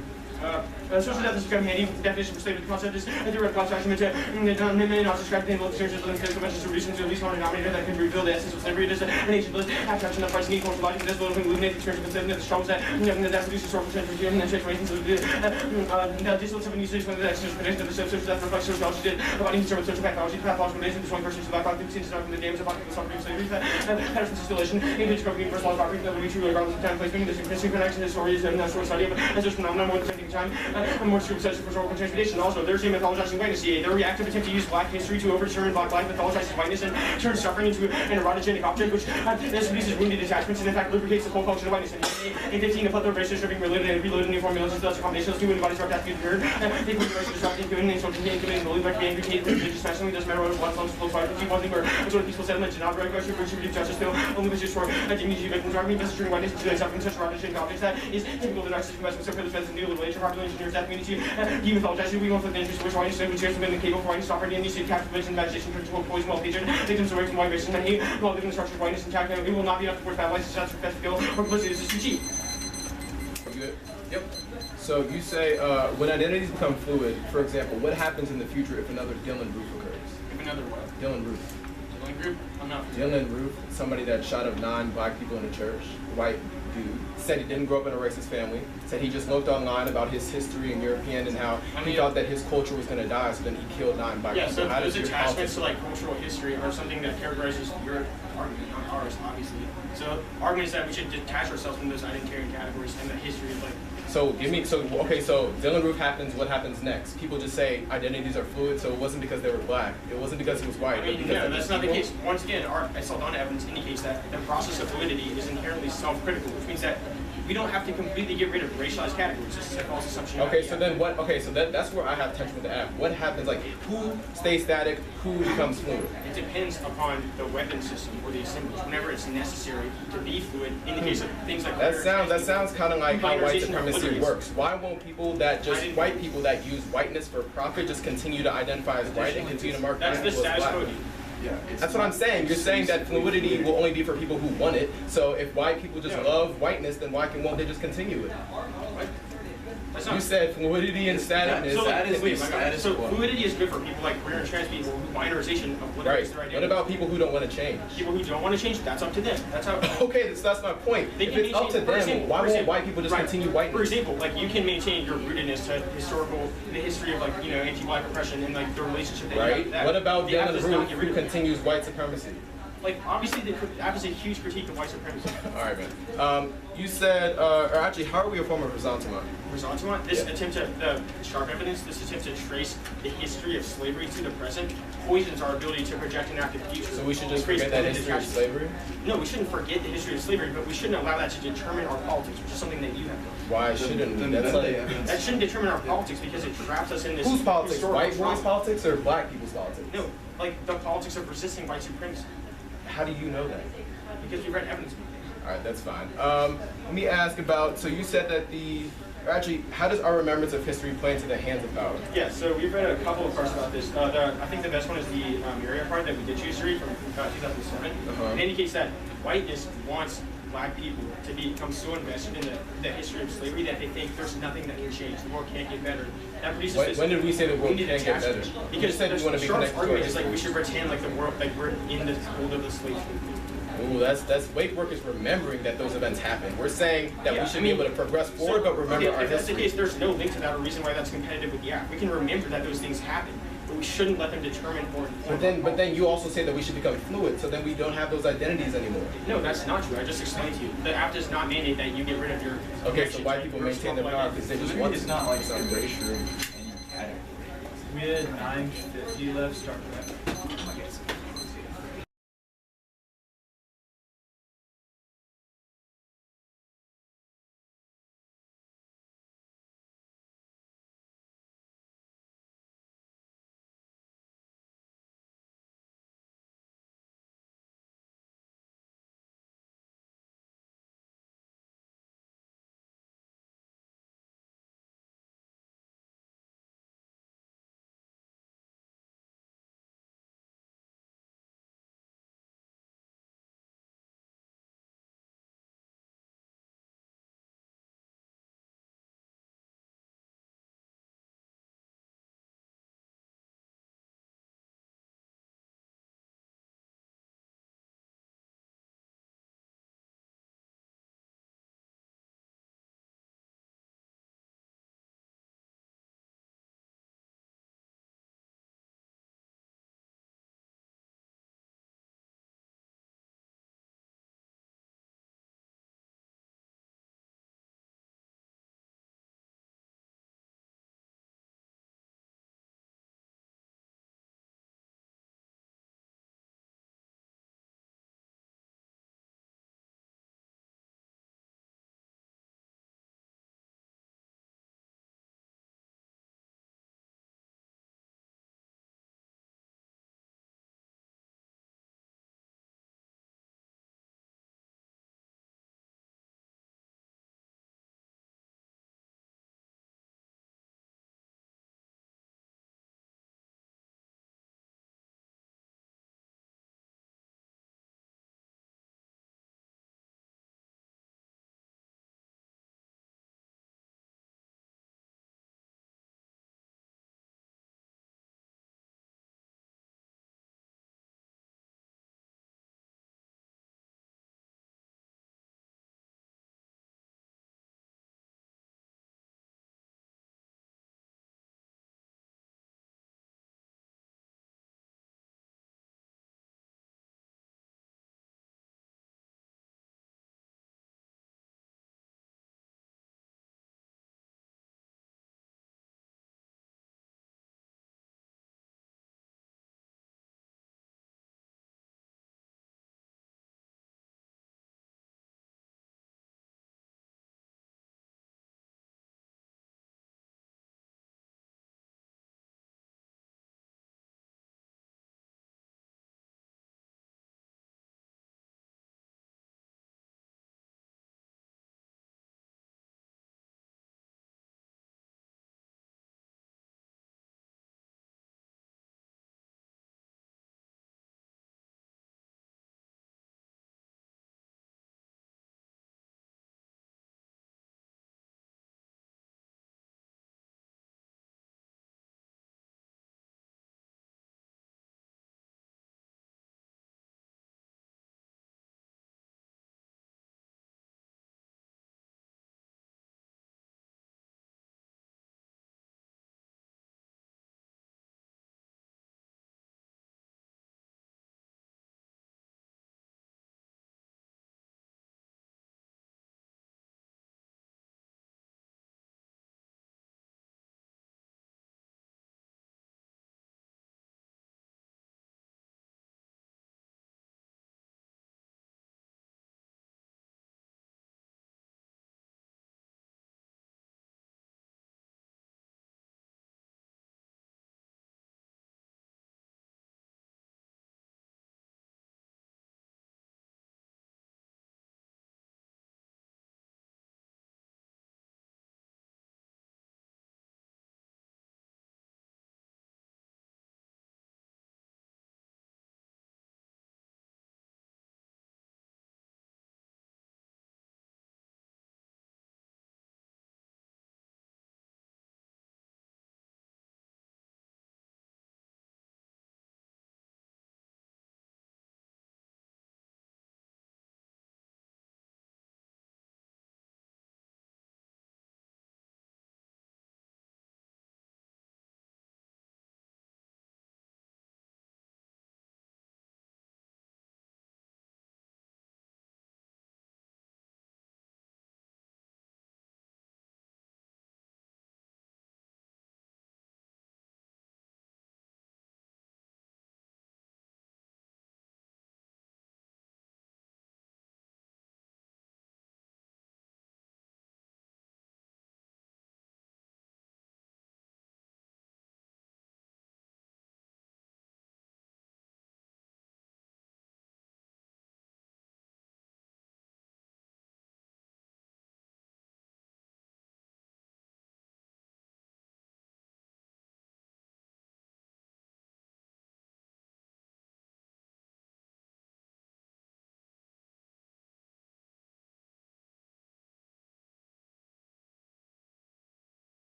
Social death has become handy. The definition for slavery concept is a theoretical abstraction which may not describe the involved experiences of physical conventions to reduce into at least one denominator that can reveal the essence of slavery. It is an ancient bliss, abstraction that price and equal to logic and this will illuminate the experience of enslavement, the struggles that produce historical transformation and transformations of the digital seven uses when the external prediction of the social death reflects sociology did about human social pathology, pathological relations between persons who lack occupancy and from the damage of occupancy suffering slavery, Patterson's distillation, includes covering universal property that will be true regardless of time place, meaning this increasing connection to stories and natural study of as this phenomenon more than taking time. And more true such historical transportation. Also, there's a mythologizing whiteness. Their reactive attempt to use black history to overturn black life mythologizes whiteness and turns suffering into an erotogenic object, which this produces wounded attachments and in fact lubricates the whole function of whiteness. In 15, a plethora of races are being reloaded and reloaded new formulas and such a combination of two wounded bodies are to be heard. They put the race disrupting human and social committing believe like being indicated religious nationally doesn't matter what flows close by the one thing or a sort of peaceful settlement to not very question for retributive justice still only was used for dignity victims are being messaging whiteness to suffering such erotogenic objects that is typical of the narcissistic investments of the defense of neoliberal popular engineers that community human mythologizing we want for the interest of which whiteness which has been the cable for whiteness sovereignty and these captivation imagination to poison well featured victims away from white racism and hate while living in the structure of whiteness intact it will not be enough to force bad license that's for best skill or complicity this is too cheap. Good. Yep. So you say when identities become fluid, for example, what happens in the future if another Dylan Roof occurs? If another what? Dylan Roof. Dylan Group? I'm not. Dylan Roof, somebody that shot up 9 black people in a church, white dude, said he didn't grow up in a racist family, said he just looked online about his history and European and how he thought that his culture was going to die, so then he killed 9 black people. So those attachments to like cultural history are something that characterizes your argument, not ours, obviously. So argument is that we should detach ourselves from those identitarian categories and the history of like. So okay, so Dylan Roof happens, what happens next? People just say identities are fluid, so it wasn't because they were black. It wasn't because he was white. I mean, no, that's not the case. Once again, our Saldana evidence indicates that the process of fluidity is inherently self-critical, which means that we don't have to completely get rid of racialized categories. This is a false assumption. Okay, so then what? Okay, so that's where I have tension with the app. What happens? Like, who stays static? Who becomes fluid? It depends upon the weapon system or the assemblage. Whenever it's necessary to be fluid, in the case of things like that sounds kind of like how white supremacy works. Why won't people that white people that use whiteness for profit just continue to identify as white and continue to mark black people as black? Yeah, that's what I'm saying. You're saying that fluidity will only be for people who want it. So if white people just love whiteness, then won't they just continue it? You said fluidity and staticness. So fluidity is good for people like queer and trans people who binarization of what is their identity. What about people who don't want to change? People who don't want to change, that's up to them. That's how. Okay, that's my point. If it's up to them, why won't white people just continue whiteness? For example, like you can maintain your rootedness to the history of like anti-black oppression and like the relationship that you have with that. What about Dylan Roof who continues white supremacy? Like, obviously, the app is a huge critique of white supremacy. All right, man. You said, or actually, how are we a form of resentment? Resentment? This attempt to, the sharp evidence, this attempt to trace the history of slavery to the present poisons our ability to project an active future. So we should just forget that history of slavery? No, we shouldn't forget the history of slavery, but we shouldn't allow that to determine our politics, which is something that you have done. Why shouldn't we? That shouldn't determine our politics because it traps us in this. Whose politics? White boys' politics or black people's politics? No, like the politics of resisting white supremacy. How do you know that? Because you read evidence. All right, that's fine. Let me ask about, so you said that actually, how does our remembrance of history play into the hands of power? Yeah, so we've read a couple of parts about this. I think the best one is the Marriott part that we did choose to read from 2007. It indicates that whiteness wants black people to become so invested in the history of slavery that they think there's nothing that can change. The world can't get better. That produces this. When did we say the world can't get better? Because the argument is like we should pretend like the world, like we're in the hold of the slave. Ooh, that's wake work is remembering that those events happened. We're saying that we should be able to progress forward, but remember our if that's the history. case, there's no link to that or reason why that's competitive with the act. We can remember that those things happened, but we shouldn't let them determine or inform. But then you also say that we should become fluid, so then we don't have those identities anymore. No, that's not true. I just explained to you. The app does not mandate that you get rid of your. Okay, so why people maintain their power because they just want to. It's not like some erasure in your category. We had 9:50 left. Start that.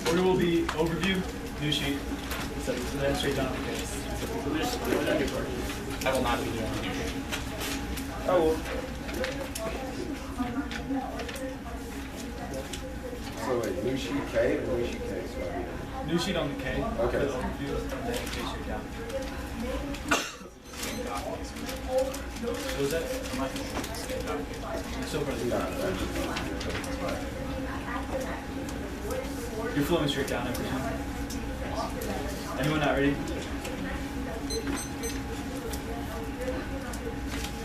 Order will be overview, new sheet, so then straight down. Okay. I will not be doing the new sheet. Oh. So wait, new sheet K or new sheet K? So New sheet on the K. Okay. The overview, and then straight down. What was that? So far, you're flowing straight down, I presume. Anyone not ready?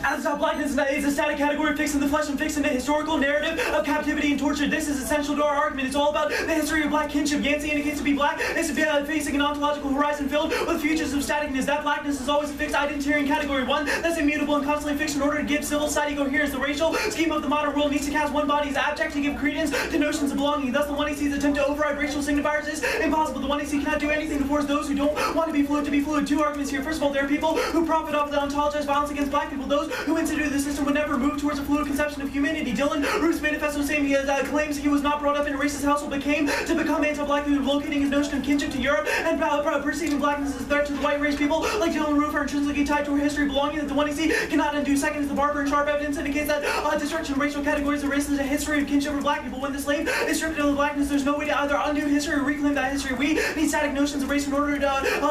As blackness is a static category fixed in the flesh and fixed in the historical narrative of captivity and torture. This is essential to our argument. It's all about the history of black kinship. Yancey indicates to be black is facing an ontological horizon filled with futures of staticness. That blackness is always a fixed identitarian category, one that's immutable and constantly fixed in order to give civil society coherence. The racial scheme of the modern world needs to cast one body as abject to give credence to notions of belonging. Thus, the 1AC's attempt to override racial signifiers is impossible. The 1AC cannot do anything to force those who don't want to be fluid to be fluid. Two arguments here. First of all, there are people who profit off the ontologized violence against black people. Those who instituted the system would never move towards a fluid conception of humanity. Dylan Root's manifesto saying he claims he was not brought up in a racist household but came to become anti-black through locating his notion of kinship to Europe and perceiving blackness as a threat to the white race. People like Dylan Root are intrinsically tied to our history of belonging that the 1AC cannot undo. Second is the Barber and Sharp evidence indicates that destruction of racial categories erases a history of kinship for black people. When the slave is stripped of blackness, there's no way to either undo history or reclaim that history. We need static notions of race in order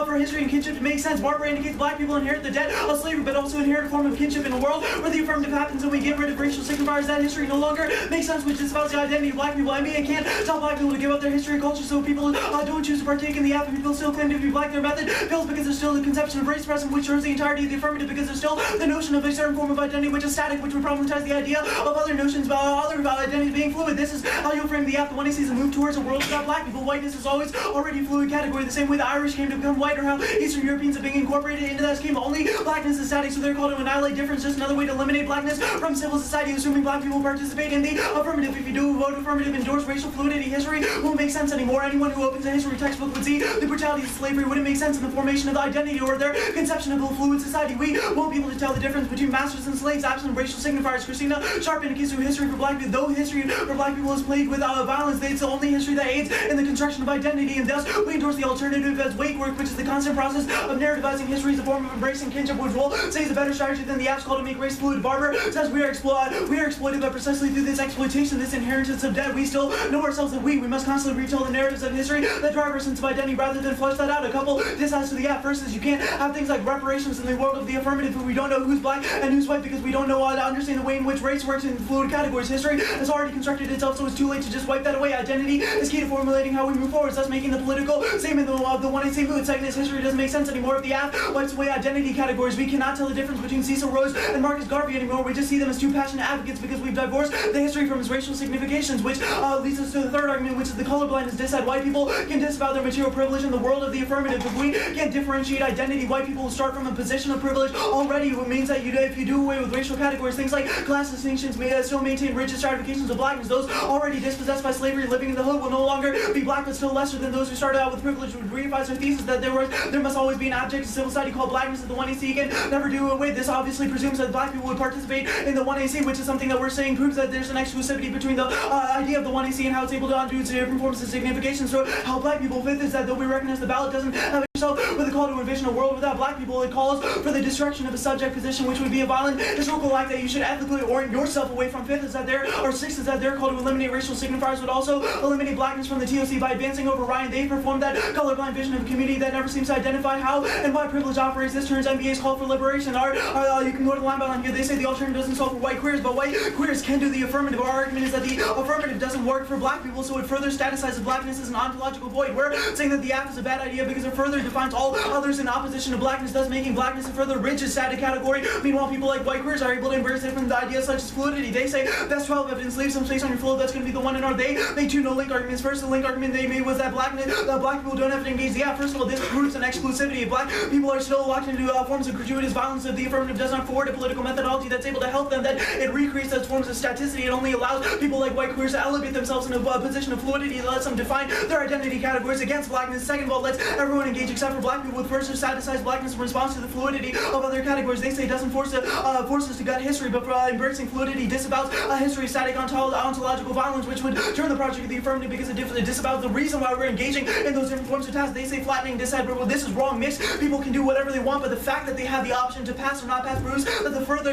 for history and kinship to make sense. Barber indicates black people inherit the debt of slavery but also inherit a form of kinship in a world where the affirmative happens and we get rid of racial signifiers. That history no longer makes sense, which disavows the identity of black people. MBA can't tell black people to give up their history and culture, so people don't choose to partake in the app. People still claim to be black. Their method fails because there's still the conception of race present, which shows the entirety of the affirmative, because there's still the notion of a certain form of identity which is static, which would problematize the idea of other notions about other identities being fluid. This is how you'll frame the app. The 1AC sees a move towards a world without black people. Whiteness is always already a fluid category, the same way the Irish came to become white, or how Eastern Europeans are being incorporated into that scheme. Only blackness is static, so they're called to annihilate difference. Just another way to eliminate blackness from civil society, assuming black people participate in the affirmative. If you do vote affirmative, endorse racial fluidity, history won't make sense anymore. Anyone who opens a history textbook would see the brutalities of slavery wouldn't make sense in the formation of the identity or their conception of a fluid society. We won't be able to tell the difference between masters and slaves absent of racial signifiers. Christina Sharp indicates through history for black people, though history for black people is plagued with violence, it's the only history that aids in the construction of identity, and thus we endorse the alternative as weight work, which is the constant process of narrativizing history as a form of embracing kinship, which will say is a better strategy than the apps called to make race fluid. Barber says we are exploited, but precisely through this exploitation, this inheritance of debt, we still know ourselves that we must constantly retell the narratives of history that drive our sense of identity rather than flesh that out. A couple dislikes to the app. First is you can't have things like reparations in the world of the affirmative if we don't know who's black and who's white, because we don't know how to understand the way in which race works in fluid categories. History has already constructed itself, so it's too late to just wipe that away. Identity is key to formulating how we move forward, thus making the political statement of the 1AC mood. Second is history doesn't make sense anymore. If the app wipes away identity categories, we cannot tell the difference between Cecil Rhodes and Marcus Garvey anymore. We just see them as two passionate advocates because we've divorced the history from its racial significations, which leads us to the third argument, which is the colorblindness that white people can disavow their material privilege in the world of the affirmative. If we can't differentiate identity, white people will start from a position of privilege already, which means that if you do away with racial categories, things like class distinctions may still maintain rigid stratifications of blackness. Those already dispossessed by slavery living in the hood will no longer be black, but still lesser than those who started out with privilege, which reifies their thesis that there must always be an object in civil society called blackness that the 1AC can never do away. This obviously presumes that black people would participate in the 1AC, which is something that we're saying proves that there's an exclusivity between the idea of the 1AC and how it's able to undo its different forms of signification. So how black people fit is that though we recognize the ballot doesn't have itself with a call to envision a world without black people, it calls for the destruction of a subject position, which would be a violent historical act that you should ethically orient yourself away from. Fifth is that sixth is that their call to eliminate racial signifiers would also eliminate blackness from the TOC by advancing over Ryan. They performed that colorblind vision of a community that never seems to identify how and why privilege operates. This turns MBA's call for liberation. You can go to the line by line here. They say the alternative doesn't solve for white queers, but white queers can do the affirmative. Our argument is that the affirmative doesn't work for black people, so it further staticizes blackness as an ontological void. We're saying that the app is a bad idea because it further defines all others in opposition to blackness, thus making blackness a further rigid static category. Meanwhile, people like white queers are able to embrace different ideas such as fluidity. They say best 12 evidence, leave some space on your flow, that's going to be the one in our. They make two no-link arguments. First, the link argument they made was that black people don't have to engage the app. First of all, this proves an exclusivity. Black people are still locked into forms of gratuitous violence. If the affirmative does not forward a political methodology that's able to help them, that it recreates those forms of staticity. It only allows people like white queers to elevate themselves in a position of fluidity that lets them define their identity categories against blackness. Second of all, lets everyone engage except for black people, with first satisfies blackness in response to the fluidity of other categories. They say it doesn't force us to gut history, but embracing fluidity disavows a history of static ontological violence, which would turn the project of the affirmative because it disavows the reason why we're engaging in those different forms of tasks. They say flattening, well, this is wrong, mix. People can do whatever they want, but the fact that they have the option to pass or not pass proves that the further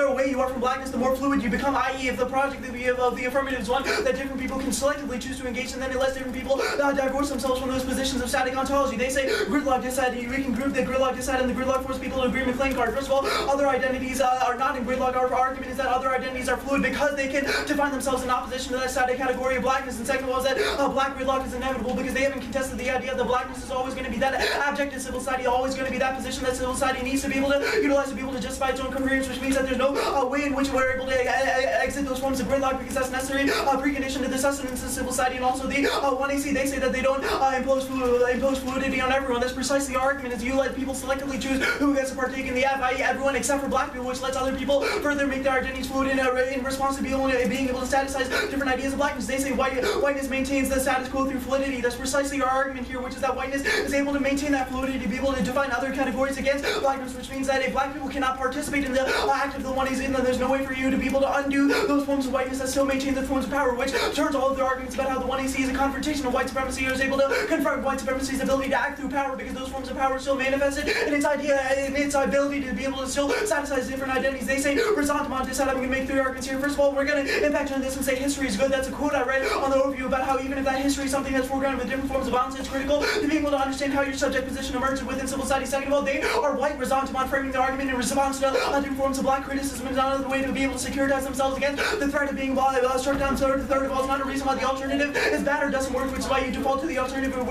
away you are from blackness, the more fluid you become, i.e. if the project of the affirmative is one that different people can selectively choose to engage in, then it lets different people divorce themselves from those positions of static ontology. They say gridlock decide, we can group the gridlock decide and the gridlock force people to agreement playing card. First of all, other identities are not in gridlock. Our argument is that other identities are fluid because they can define themselves in opposition to that static category of blackness. And second of all is that black gridlock is inevitable because they haven't contested the idea that blackness is always going to be that abject in civil society, always going to be that position that civil society needs to be able to utilize to be able to justify its own coherence, which means that there's no way in which we're able to exit those forms of gridlock because that's necessary precondition to the sustenance of civil society. And also the 1AC, they say that they don't impose fluidity on everyone. That's precisely our argument, is you let people selectively choose who gets to partake in the app, i.e. everyone except for black people, which lets other people further make their identities fluid in response to being able to staticize different ideas of blackness. They say whiteness maintains the status quo through fluidity. That's precisely our argument here, which is that whiteness is able to maintain that fluidity to be able to define other categories against blackness, which means that if black people cannot participate in the act of the 1AC, then there's no way for you to be able to undo those forms of whiteness that still maintain the forms of power, which turns all of their arguments about how the 1AC is a confrontation of white supremacy or is able to confront white supremacy's ability to act through power because those forms of power are still manifested in its ability to be able to still satisfy different identities. They say resentment decide. I'm going to make three arguments here. First of all, we're going to impact on this and say history is good. That's a quote I read on the overview about how even if that history is something that's foregrounded with different forms of violence, it's critical to be able to understand how your subject position emerged within civil society. Second of all, they are white resentment framing their argument in response to different forms of black criticism is not another way to be able to securitize themselves against the threat of being struck down. Third of all, it's not a reason why the alternative is bad or doesn't work, which is why you default to the alternative if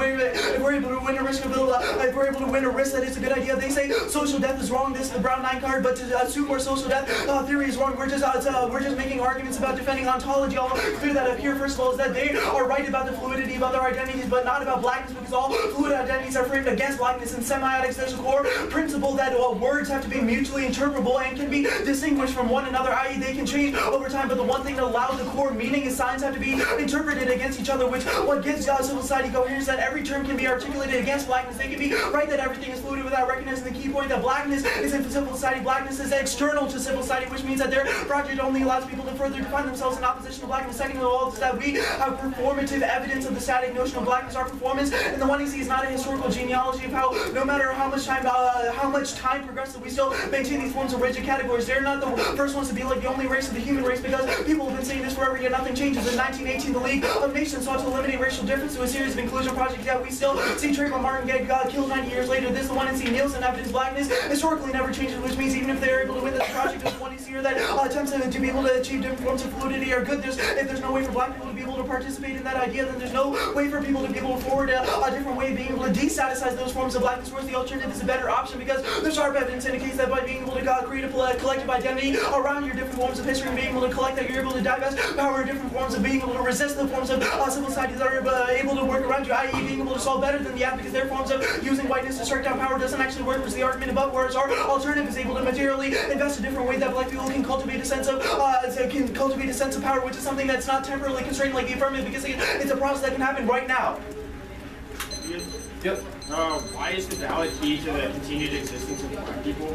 we're able to win a risk that it's a good idea. They say social death is wrong. This is the Brown 9 card, but to assume where social death theory is wrong, we're just making arguments about defending ontology. I'll clear that up here. First of all, is that they are right about the fluidity of other identities, but not about blackness, because all fluid identities are framed against blackness. In semiotics, there's a core principle that words have to be mutually interpretable and can be distinguished from one another, i.e. they can change over time, but the one thing that allows the core meaning is signs have to be interpreted against each other, which what gives civil society coherence, that every term can be articulated against blackness. They can be right that everything is fluid without recognizing the key point that blackness is in civil society. Blackness is external to civil society, which means that their project only allows people to further define themselves in opposition to blackness. Second of all, is that we have performative evidence of the static notion of blackness. Our performance in the 1AC is not a historical genealogy of how, no matter how much time progresses, we still maintain these forms of rigid categories. They're not the first ones to be like the only race of the human race, because people have been saying this forever, yet nothing changes. In 1918, the League of Nations sought to eliminate racial difference through a series of inclusion projects, yet we still see Trayvon Martin get killed 90 years later. This is the 1AC. Nielsen evidence blackness historically never changes, which means even if they're able to win this project, this 1AC or that attempts to be able to achieve different forms of fluidity are good. If there's no way for black people to be able to participate in that idea, then there's no way for people to be able to forward a different way of being able to destaticize those forms of blackness, whereas the alternative is a better option, because there's sharp evidence indicates that by being able to create a collective identity around your different forms of history and being able to collect that, you're able to divest power in different forms of being able to resist the forms of civil society that are able to work around you, i.e. being able to solve better than the app, because their forms of using whiteness to strike down power doesn't actually work, was the argument above, whereas our alternative is able to materially invest a different way that black people can cultivate a sense of power, which is something that's not temporarily constrained like the affirmative, because it's a process that can happen right now. Yep. Why is the ballot key to the continued existence of black people?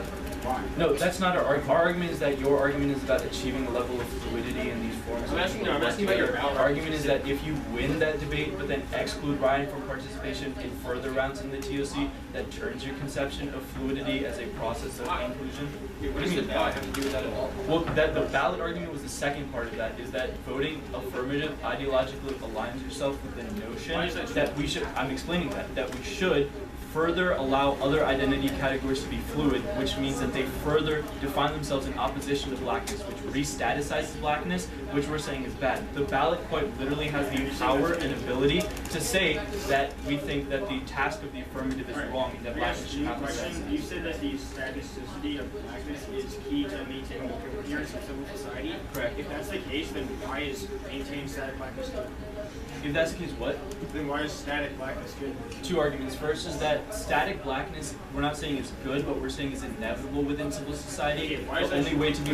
Why? No, that's not our argument. Our argument is that your argument is about achieving a level of fluidity in these forms. I'm asking about your ballot. Our argument is that if you win that debate, but then exclude Ryan from participation in further rounds in the TOC, that turns your conception of fluidity as a process of inclusion. What does the ballot have to do with that at all? Well, the ballot argument was the second part of that, is that voting affirmative ideologically aligns yourself with the notion that we should, I'm explaining that we should further allow other identity categories to be fluid, which means that they further define themselves in opposition to blackness, which re-staticizes blackness, which we're saying is bad. The ballot quite literally has the power and ability to say that we think that the task of the affirmative is wrong and that blackness should not be staticized. You said that the staticity of blackness is key to maintaining the coherence of civil society. Correct. If that's the case, then why is maintaining static blackness good? If that's the case, what? Then why is static blackness good? Two arguments. First is that static blackness, we're not saying it's good, but we're saying it's inevitable within civil society. Okay, why is the only way to be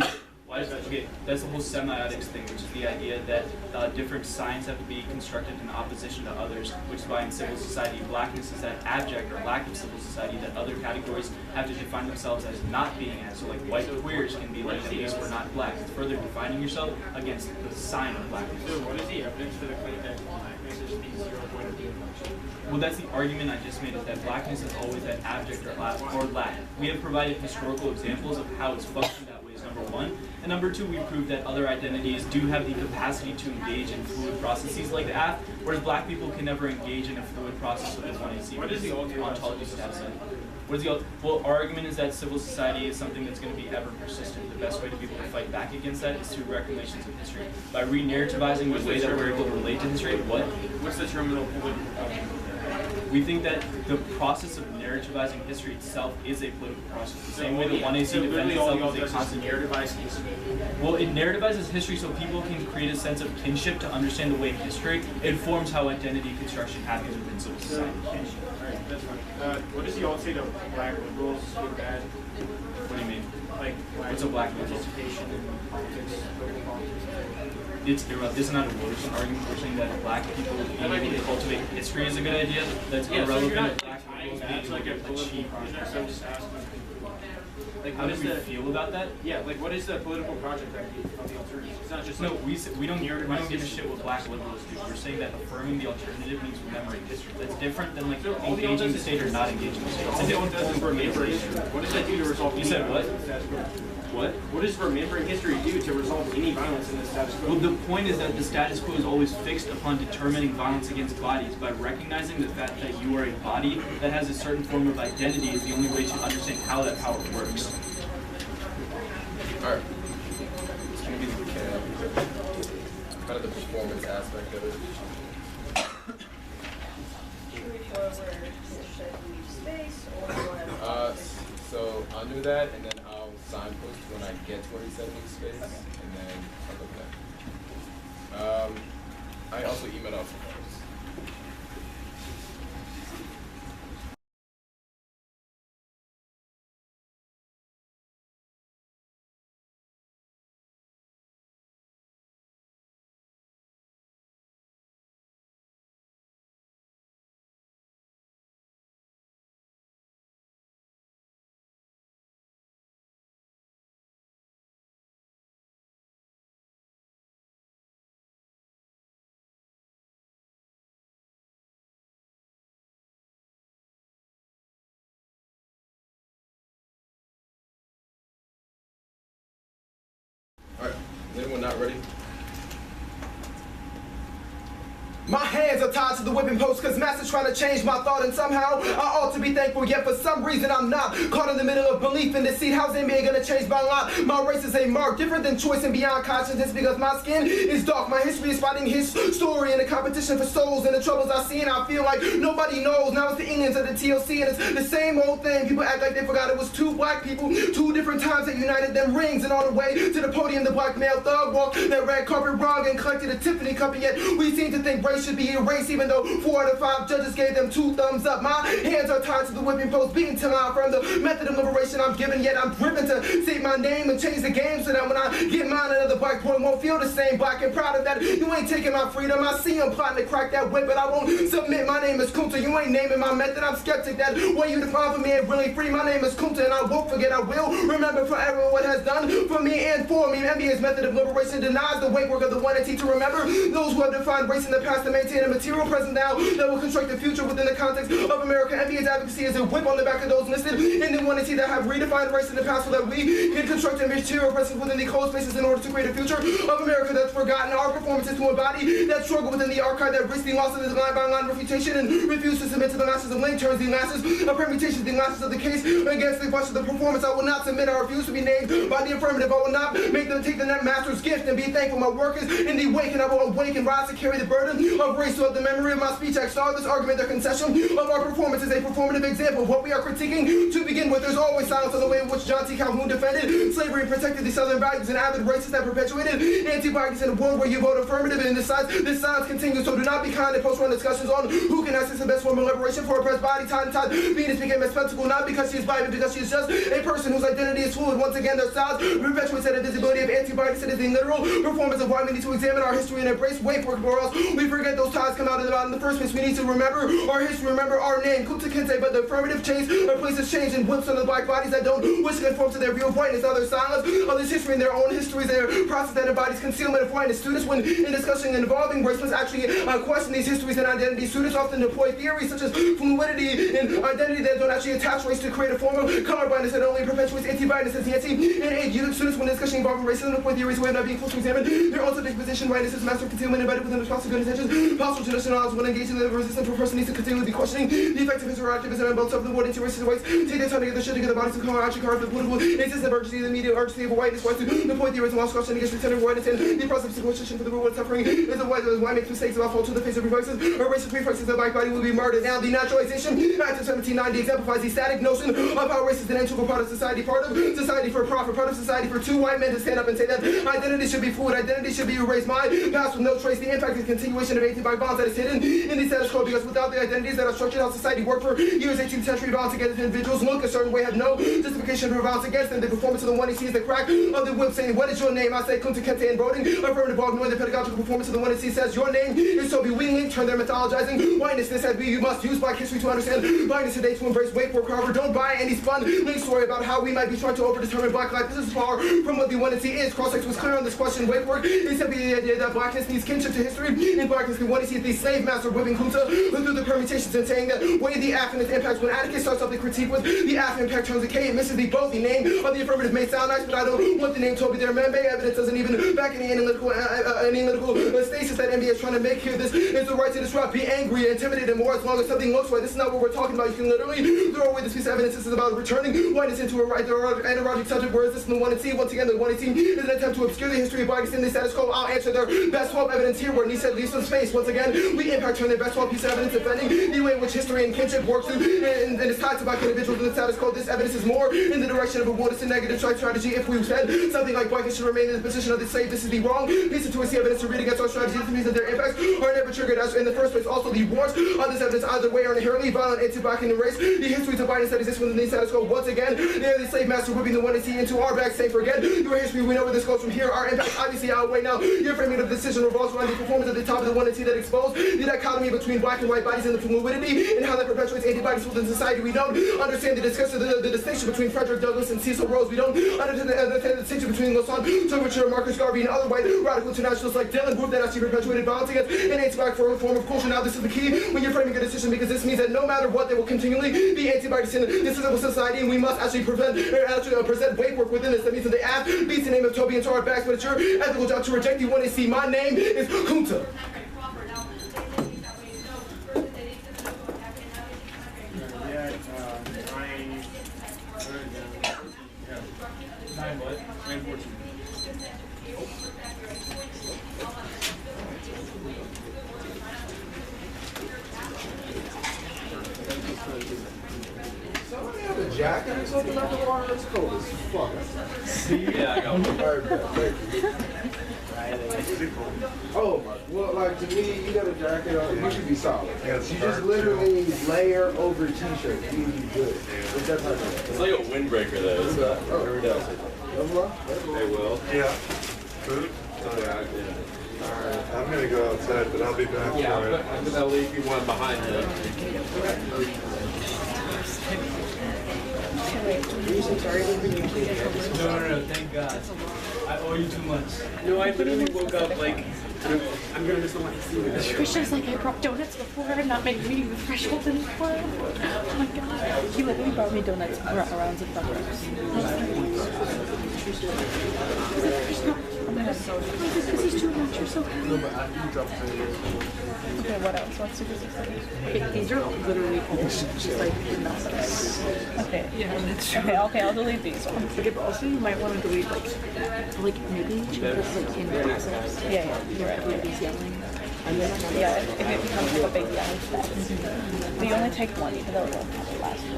Why is that? Okay, that's the whole semiotics thing, which is the idea that different signs have to be constructed in opposition to others, which is why in civil society, blackness is that abject or lack of civil society that other categories have to define themselves as not being as. So like white queers can be like, at least we're not black. It's further defining yourself against the sign of blackness. So what is the evidence for the claim that blackness is the 0 point of view function? Well, that's the argument I just made, is that blackness is always that abject or lack. We have provided historical examples of how it's functioned that way, is number one. And number two, we proved that other identities do have the capacity to engage in fluid processes like the aft, whereas black people can never engage in a fluid process with the 1AC. What is the ontology status? What is the well, our argument is that civil society is something that's going to be ever persistent. The best way to be able to fight back against that is through reclamations of history. By re-narrativizing the way that we're able to relate to history. What's the terminal political process? We think that the process of narrativizing history itself is a political process. The same way the 1AC defends itself as a constant narrativized history. Well, it narrativizes history so people can create a sense of kinship to understand the way history informs how identity construction happens within civil society. Alright, that's fine. What does the alt say to black liberals good bad? What do you mean? Like, what's a black liberal? Participation in politics, political politics. This is not a Wilson argument. We're saying that black people being able to cultivate history is a good idea. That's irrelevant. So you're not tying that to like a political project. So I'm just asking. Like, how do we feel about that? Yeah, like what is the political project of the alternative? It's not just like we don't give a shit what black liberals do. We're saying that affirming the alternative means remembering history. That's different than like engaging the state or not engaging the state. All the alt does is remember history. What does that do to resolve? You said what? What? What does remembering history do to resolve any violence in the status quo? Well, the point is that the status quo is always fixed upon determining violence against bodies. By recognizing the fact that you are a body that has a certain form of identity is the only way to understand how that power works. Alright. It's going to be the kind of the performance aspect of it. So I'll do that, and then I'll signpost when I get to where he said leave space, and then I'll look at that. I also emailed out some notes. Alright, is anyone not ready? My hands are tied to the whipping post cause master's trying to change my thought, and somehow I ought to be thankful, yet for some reason I'm not. Caught in the middle of belief and deceit. How's MBA gonna change my lot? My race is a mark different than choice and beyond consciousness because my skin is dark. My history is fighting his story in the competition for souls, and the troubles I see and I feel like nobody knows. Now it's the Indians of the TOC and it's the same old thing. People act like they forgot it was two black people, two different times that united them rings, and on the way to the podium the black male thug walked that red carpet rug and collected a Tiffany cup, and yet we seem to think race should be erased even though 4 out of 5 judges gave them 2 thumbs up. My hands are tied to the whipping post, beaten till I'm from the method of liberation I'm given, yet I'm driven to save my name and change the game so that when I get mine another black boy won't feel the same. Black and proud of that, you ain't taking my freedom. I see him plotting to crack that whip, but I won't submit. My name is Kunta, you ain't naming my method. I'm skeptic that way you define for me ain't really free. My name is Kunta and I won't forget, I will remember forever what has done for me and for me. MBA's method of liberation denies the weight work of the 180 to remember those who have defined race in the past to maintain a material present now that will construct the future within the context of America. MBA's advocacy is a whip on the back of those listed in the 180 that have redefined race in the past so that we can construct a material presence within the cold spaces in order to create a future of America that's forgotten. Our performance is to embody that struggle within the archive that risks the loss of his line-by-line refutation and refuse to submit to the masters of lane turns the masters of permutation, the masters of the case against the question of the performance. I will not submit. I refuse to be named by the affirmative. I will not make them take the net master's gift and be thankful. My work is in the wake, and I will awake and rise to carry the burden of race. So the memory of my speech, I start this argument, the concession of our performance is a performative example of what we are critiquing. To begin with, there's always silence on the way in which John T. Calhoun defended slavery and protected the Southern values, and avid racists that perpetuated anti-blackness in a world where you vote affirmative, and this silence continues. So do not be kind and post-run discussions on who can access the best form of liberation for oppressed body. Time and time, Venus became a spectacle, not because she is black, but because she is just a person whose identity is fluid. Once again, their styles perpetuates that invisibility of anti-blackness. It is the literal performance of why we need to examine our history and embrace wait for it, or else we forget those ties come out of the mouth in the first place. We need to remember our history, remember our name, Kunta Kinte, but the affirmative change our places change and whips on the black bodies that don't wish to conform to their view of whiteness. Now their silence of this history and their own histories, their process that embodies concealment of whiteness. Students, when in discussing and involving race, must actually question these histories and identities. Students often deploy theories such as fluidity and identity that don't actually attach race to create a form of colorblindness that only perpetuates anti-blackness as anti-and youth students, when discussing involving racism, deploy theories way of not being close to examine their own subject position. Whiteness is master of concealment embedded within the response to good intentions. Possible traditional knowledge when engaging in the resistance for a person needs to continually be questioning the effectiveness of activism and both self-reward anti-racist whites. Take their time to get their shit together, bodies of color, actually carve the political insistence of urgency, the media urgency of whiteness, whites to deploy theories and lost question against pretended whiteness and the process of question for the reward of suffering is a white makes mistakes about fall to the face of reflexes or racist reflexes the black body will be murdered. Now the naturalization Act of 1790 exemplifies the static notion of how race is an integral part of society, part of society for profit, part of society for two white men to stand up and say that identity should be fluid, identity should be erased. My past with no trace, the impact is continuation of anti-black bonds that is hidden in the status quo, because without the identities that are structured how society worked for years, 18th century violence against individuals look a certain way, have no justification for violence against them. The performance of the one he sees the crack of the whip saying, what is your name? I say Kunta Kinte and voting. Affirmative while ignoring the pedagogical performance of the one he sees says, your name is Toby. We link, turn their mythologizing whiteness. This has you must use black history to understand blackness today, to embrace wait work. However, don't buy any spun link story about how we might be trying to overdetermine black life. This is far from what the one he is. Cross-sex was clear on this question. Wait work is simply the idea that blackness needs kinship to history. In blackness, the one he sees the slave master whipping Kunta through the permutations and saying that way the affluence impacts. When Atticus starts off the critique with the affluent impact turns the K, it misses the both. The name of the affirmative may sound nice, but I don't want the name Toby there. Man, evidence doesn't even back any analytical stasis that MBA is trying to make here. This is the right to disrupt, be angry, intimidated more as long as something looks right. This is not what we're talking about. You can literally throw away this piece of evidence. This is about returning whiteness into a right analogic subject, whereas this is the one and see. Once again, the one and see is an attempt to obscure the history of blackness in the status quo. I'll answer their best 12 evidence here where Nietzsche leaves some space. Once again, we impact turn their best 12 piece of evidence defending the way in which history and kinship works and is tied to black individuals in the status quo. This evidence is more in the direction of a wounded and negative strategy. If we said something like blackness should remain in the position of the slave, this is the wrong piece of twisty evidence to read against our strategy. This means that their impacts are never triggered as in the first place. Also, the wars on this evidence either way are inherently violent anti-black and race. The histories of violence that exist within the status quo. Once again, they are the slave master whipping the one to see into our back. Say forget your history. We know where this goes from here. Our impacts obviously outweigh now. Your framing of the decision revolves around the performance at the top of the one to see that exposed the dichotomy between black and white bodies and the fluidity and how that perpetuates anti-bodies within society. We don't understand the discussion of the distinction between Frederick Douglass and Cecil Rhodes. We don't understand the distinction between Lausanne, Temperature, Marcus Garvey, and other white radical internationalists like Dylan Group that actually perpetuated violence against and anti-black for a form of culture. Now this is the key when you're framing a decision, because this means that no matter what, there will continually be anti-bodies in this civil society, and we must actually present wait work within this. That means that the app beats the name of Toby into our backs, but it's your ethical job to reject the one and see. My name is Kunta. Somebody have a jacket or something out the water? It's cold as fuck. Yeah, I got one. Oh my, well, like to me, you got a jacket on, you should be solid. You just literally layer over t-shirt, you be good. It's that type of It's like a windbreaker though. It's not, They will. Yeah. Food? Oh, yeah. Alright, I'm gonna go outside, but I'll be back for it. I'm gonna leave you one behind them. No, thank God. I owe you too much. No, I literally woke up like, I'm gonna miss the one. Christian's like, I brought donuts before, not making me the threshold anymore. Oh my God. He literally brought me donuts around the because he's too much, you're so happy. No, but I dropped it. Okay, what else? Let's do this. Okay, these are literally all just like nonsense. Okay. Yeah, that's true. Okay, I'll delete these ones. Okay, but also you might want to delete like maybe change this like in process. Yeah, you're right. He's yelling. Yeah, if it becomes like a big yellow speck. But you only take one, even though it won't probably last you.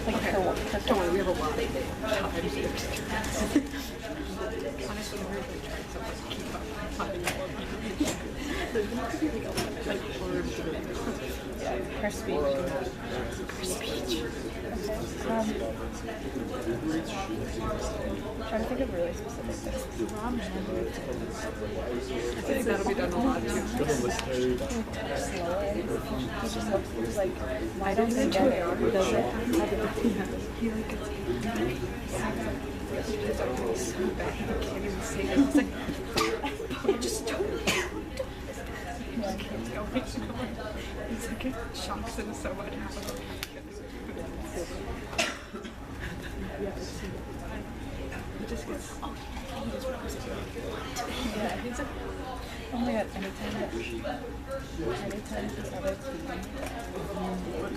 Like per one. Don't worry, we have a lot of times. Honestly, we're really trying to keep up finding all of them. There's going to be like words. Yeah, per speech. Per speech. Trying to think of really specific things. I think that'll be done a lot too. Slower. He just looks like, I don't think get it. Does it? He like gets so bad. He can't even say it. It's like, I just don't. He's like, it shocks him so much. He just gets, oh, he just runs it. Yeah, he's like, oh my god, anytime his other team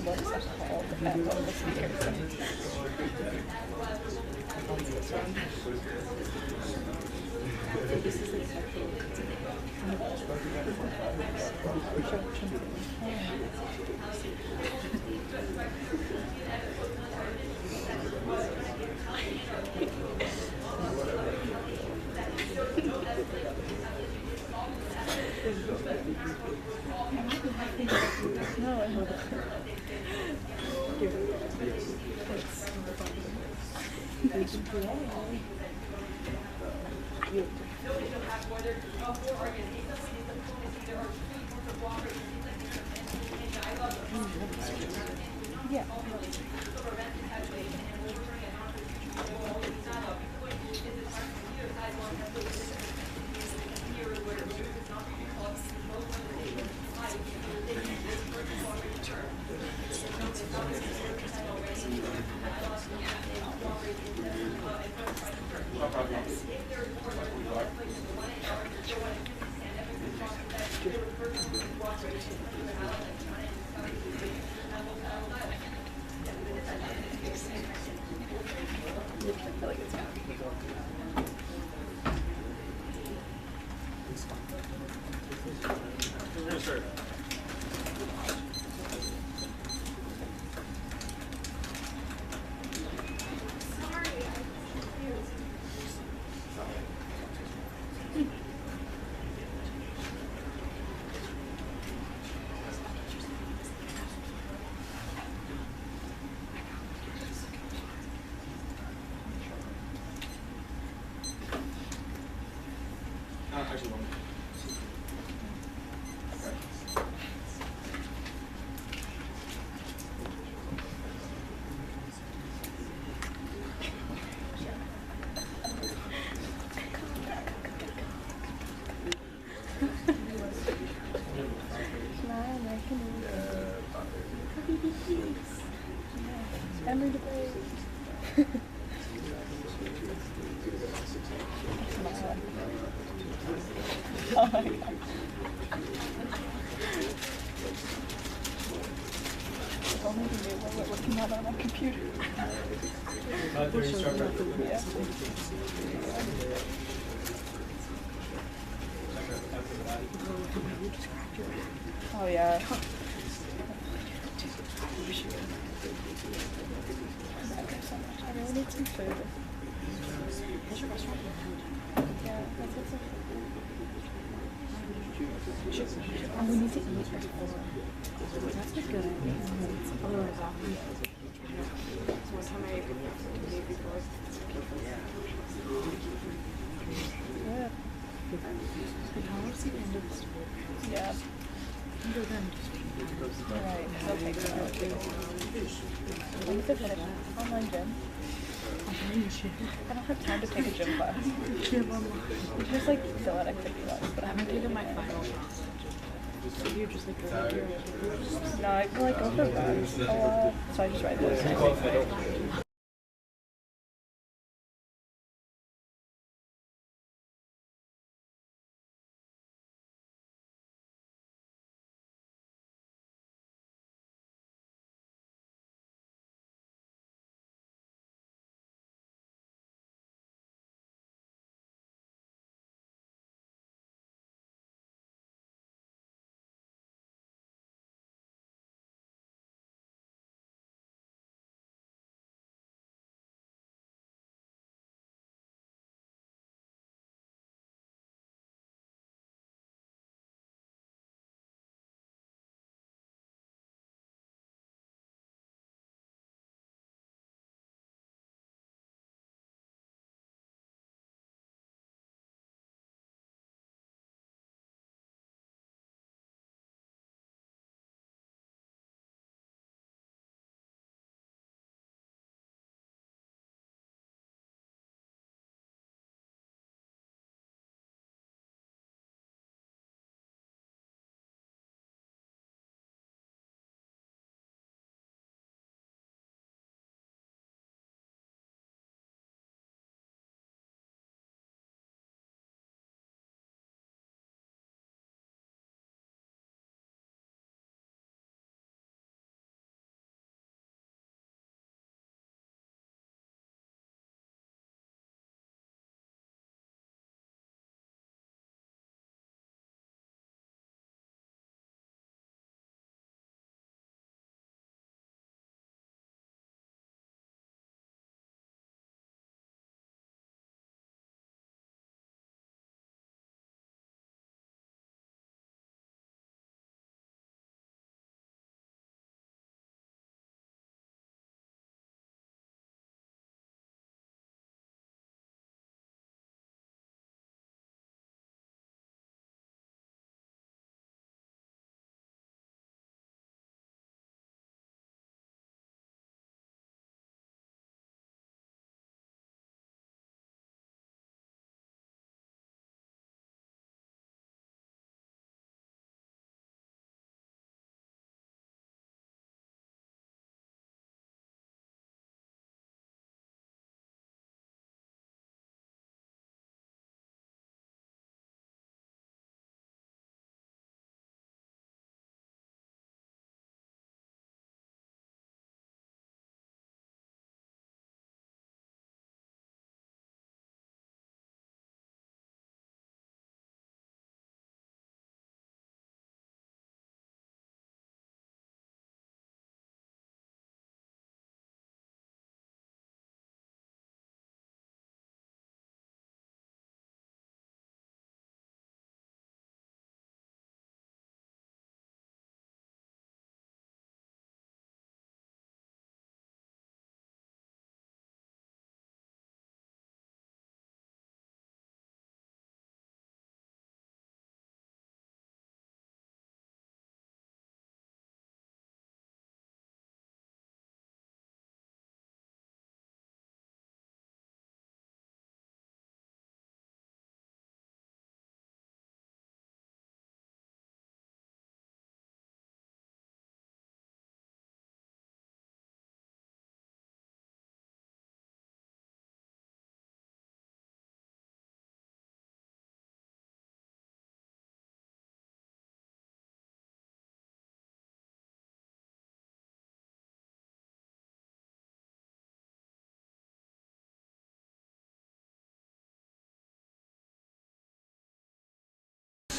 looks appalled at one of the speakers. This is exactly no, I hope yeah. Actually, one. Emory debate. Oh my god. If only we knew what we're looking at on our computer. Yeah. Oh yeah. I really need some food. There's a restaurant. Yeah, that's it. And we need to eat before. That's a good idea. Otherwise, I'll be. So what time I ate before? Good. And how was the end of the story? Yeah. And then Alright, okay, so when is it finished? Online gym? I don't have time to take a gym class. Just like fill out activity logs, but I haven't taken my final class. So you just like go here. No, I can like go for runs a lot, so I just ride those.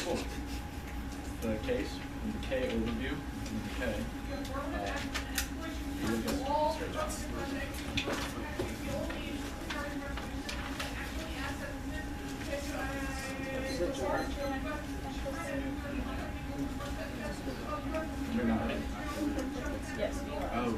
Cool. The case, and the K overview, and the K. You look at straight shots. You're not ready? Yes, we are. Oh.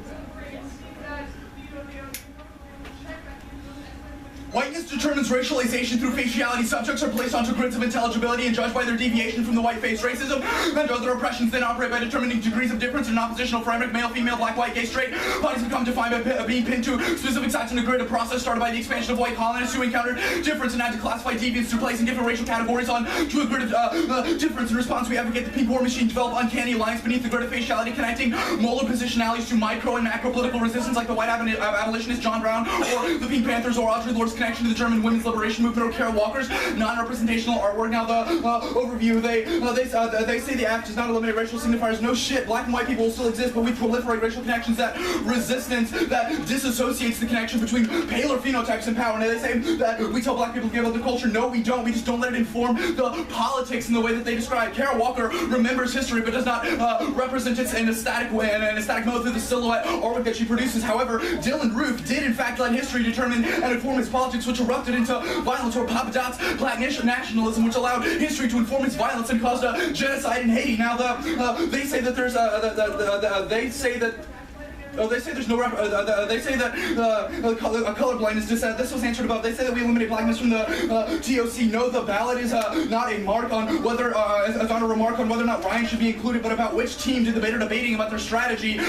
Whiteness determines racialization through faciality. Subjects are placed onto grids of intelligibility and judged by their deviation from the white face. Racism and other oppressions then operate by determining degrees of difference in an oppositional framework: male, female, black, white, gay, straight. Bodies become defined by being pinned to specific sites in the grid, a process started by the expansion of white colonists who encountered difference and had to classify deviants through placing different racial categories on to a grid of difference. In response, we advocate the pink war machine develop uncanny alliance beneath the grid of faciality, connecting molar positionalities to micro and macro political resistance, like the white abolitionist John Brown, or the Pink Panthers, or Audre Lorde's connection to the German women's liberation movement, or Carol Walker's non-representational artwork. Now the overview, they say the act does not eliminate racial signifiers. No shit, black and white people will still exist, but we proliferate racial connections, that resistance that disassociates the connection between paler phenotypes and power. Now they say that we tell black people to give up the culture. No, we don't. We just don't let it inform the politics in the way that they describe. Carol Walker remembers history, but does not represent it in a static way, in a static mode through the silhouette artwork that she produces. However, Dylan Roof did in fact let history determine and inform his politics, which erupted into violence, or Papa Dot's black nationalism, which allowed history to inform its violence and caused a genocide in Haiti. Now they say that there's they say that. Oh, they say there's no. They say that colorblindness. This was answered above. They say that we eliminate blackness from the TOC. No, the ballot is not a mark on whether, it's not a remark on whether or not Ryan should be included, but about which team did the debater debating about their strategy.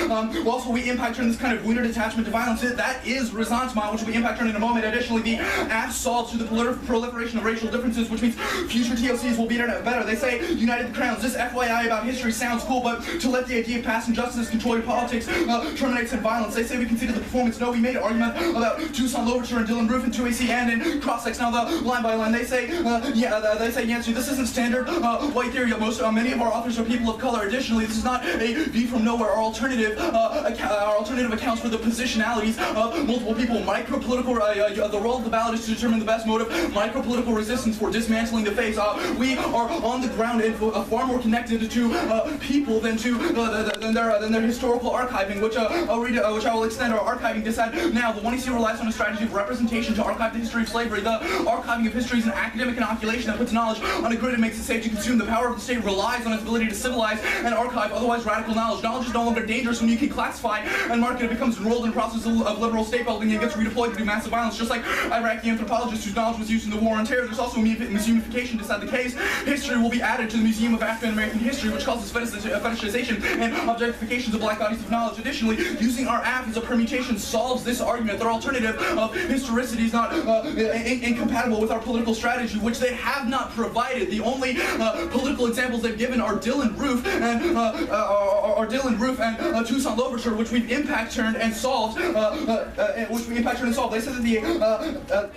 Also, we impact turn this kind of weird attachment to violence. That is resentment, which will be impact turn in a moment. Additionally, the act solves through the proliferation of racial differences, which means future TOCs will be better. They say united the crowns. This FYI about history sounds cool, but to let the idea of past injustices control your politics terminates in violence. They say we conceded the performance. No, we made an argument about Tucson Louverture and Dylan Roof and 2AC and in cross-sex. Now the line by line, they say Yancey, this isn't standard white theory. Many of our authors are people of color. Additionally, this is not a view from nowhere. Our alternative accounts for the positionalities of multiple people. Micro-political, the role of the ballot is to determine the best mode of micro-political resistance for dismantling the face. We are on the ground and far more connected to people than their historical archiving, which I will extend our archiving to said. Now, the 1EC relies on a strategy of representation to archive the history of slavery. The archiving of history is an academic inoculation that puts knowledge on a grid and makes it safe to consume. The power of the state relies on its ability to civilize and archive otherwise radical knowledge. Knowledge is no longer dangerous when you can classify and mark it. It becomes enrolled in the process of liberal state building and gets redeployed to do massive violence, just like Iraqi anthropologists whose knowledge was used in the war on terror. There's also a museumification to set the case. History will be added to the Museum of African American History, which causes fetishization and objectifications of black bodies of knowledge. Additionally, using our app as a permutation solves this argument. Their alternative of historicity is not incompatible with our political strategy, which they have not provided. The only political examples they've given are Dylan Roof and Tucson Louverture, which we've impact turned and solved. They said that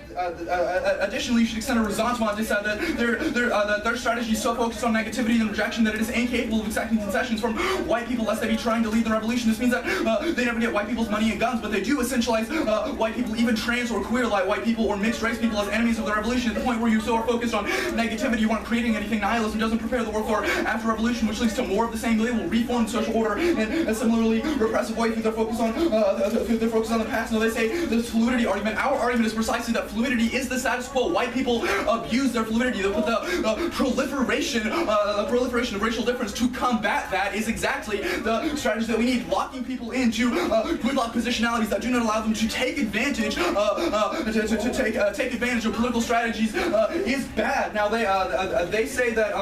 additionally, you should extend a resentment. They said that their strategy is so focused on negativity and rejection that it is incapable of accepting concessions from white people, lest they be trying to lead the revolution. This means that they never get white people's money and guns, but they do essentialize white people, even trans or queer like white people or mixed race people, as enemies of the revolution, at the point where you so are focused on negativity, you aren't creating anything. Nihilism doesn't prepare the work for after revolution, which leads to more of the same. They will reform social order in a similarly repressive way through their focus on the past. Now they say this fluidity argument. Our argument is precisely that fluidity is the status quo. White people abuse their fluidity. They put the proliferation of racial difference to combat that is exactly the strategy that we need. Locking people into gridlock positionalities that do not allow them to take advantage take advantage of political strategies is bad. Now they say that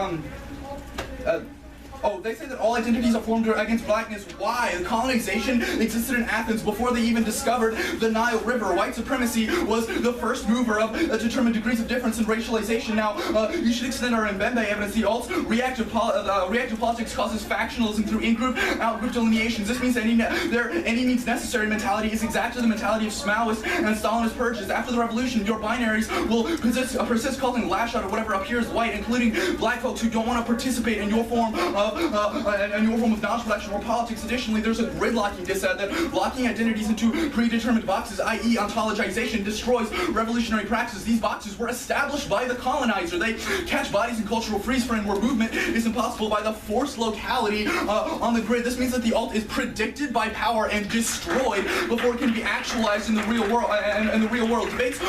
they say that all identities are formed against blackness. Why? Colonization existed in Athens before they even discovered the Nile River. White supremacy was the first mover of determined degrees of difference in racialization. Now, you should extend our Mbembe evidence. The alt's reactive politics causes factionalism through in-group, out-group delineations. This means that any means necessary mentality is exactly the mentality of Maoist and Stalinist purges. After the revolution, your binaries will persist calling lash out of whatever appears white, including black folks who don't want to participate in your form of of a newer form of non-production or politics. Additionally, there's a gridlocking dissent that locking identities into predetermined boxes, i.e. ontologization, destroys revolutionary practices. These boxes were established by the colonizer. They catch bodies in cultural freeze frame where movement is impossible by the forced locality on the grid. This means that the alt is predicted by power and destroyed before it can be actualized in the real world. And the real world debates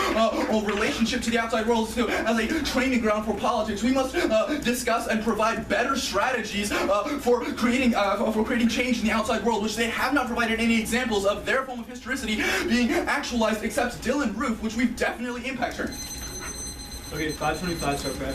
or relationship to the outside world as a training ground for politics. We must discuss and provide better strategies for creating change in the outside world, which they have not provided any examples of their form of historicity being actualized, except Dylan Roof, which we've definitely impacted. Okay, 525 start prep.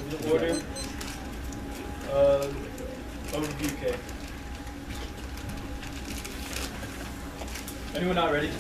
The order. Overview K. Anyone not ready?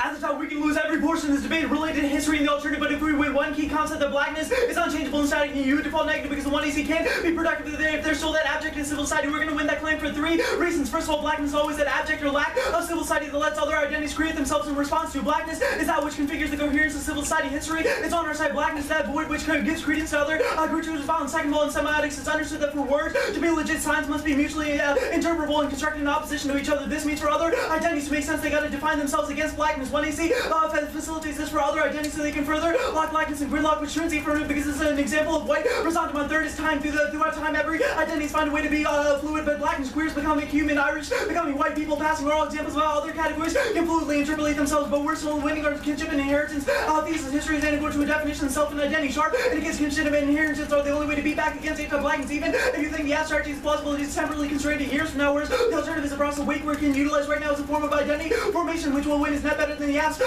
At the top, we can lose every portion of this debate related to history and the alternative, but if we win one key concept that blackness is unchangeable and static, and you default negative because the one AC can't be productive today. If there's still that abject in civil society, we're going to win that claim for 3 reasons. First of all, blackness is always that abject or lack of civil society that lets other identities create themselves in response to. Blackness is that which configures the coherence of civil society. History is on our side. Blackness is that void which gives credence to other gratuitous violence. Second of all, in semiotics, it's understood that for words to be legit, signs must be mutually interpretable and constructed in opposition to each other. This means for other identities to make sense, they got to define themselves against blackness. One AC facilitates this for other identities so they can further lock blackness and gridlock, which turns the affirmative because this is an example of white resentment. Third is time. Throughout time, every identities find a way to be fluid, but blackness, queers becoming human, Irish becoming white people, passing are all examples of how other categories can fluidly interpolate themselves, but we're still winning our kinship and inheritance thesis. History is antiquated to a definition of self and identity. Sharp and against kinship and inheritance are the only way to beat back against anti-blackness, even if you think the abstract is plausible, it is temporarily constrained to years from now, whereas the alternative is a process of wake work can utilize right now as a form of identity formation, which will win is net better than the apps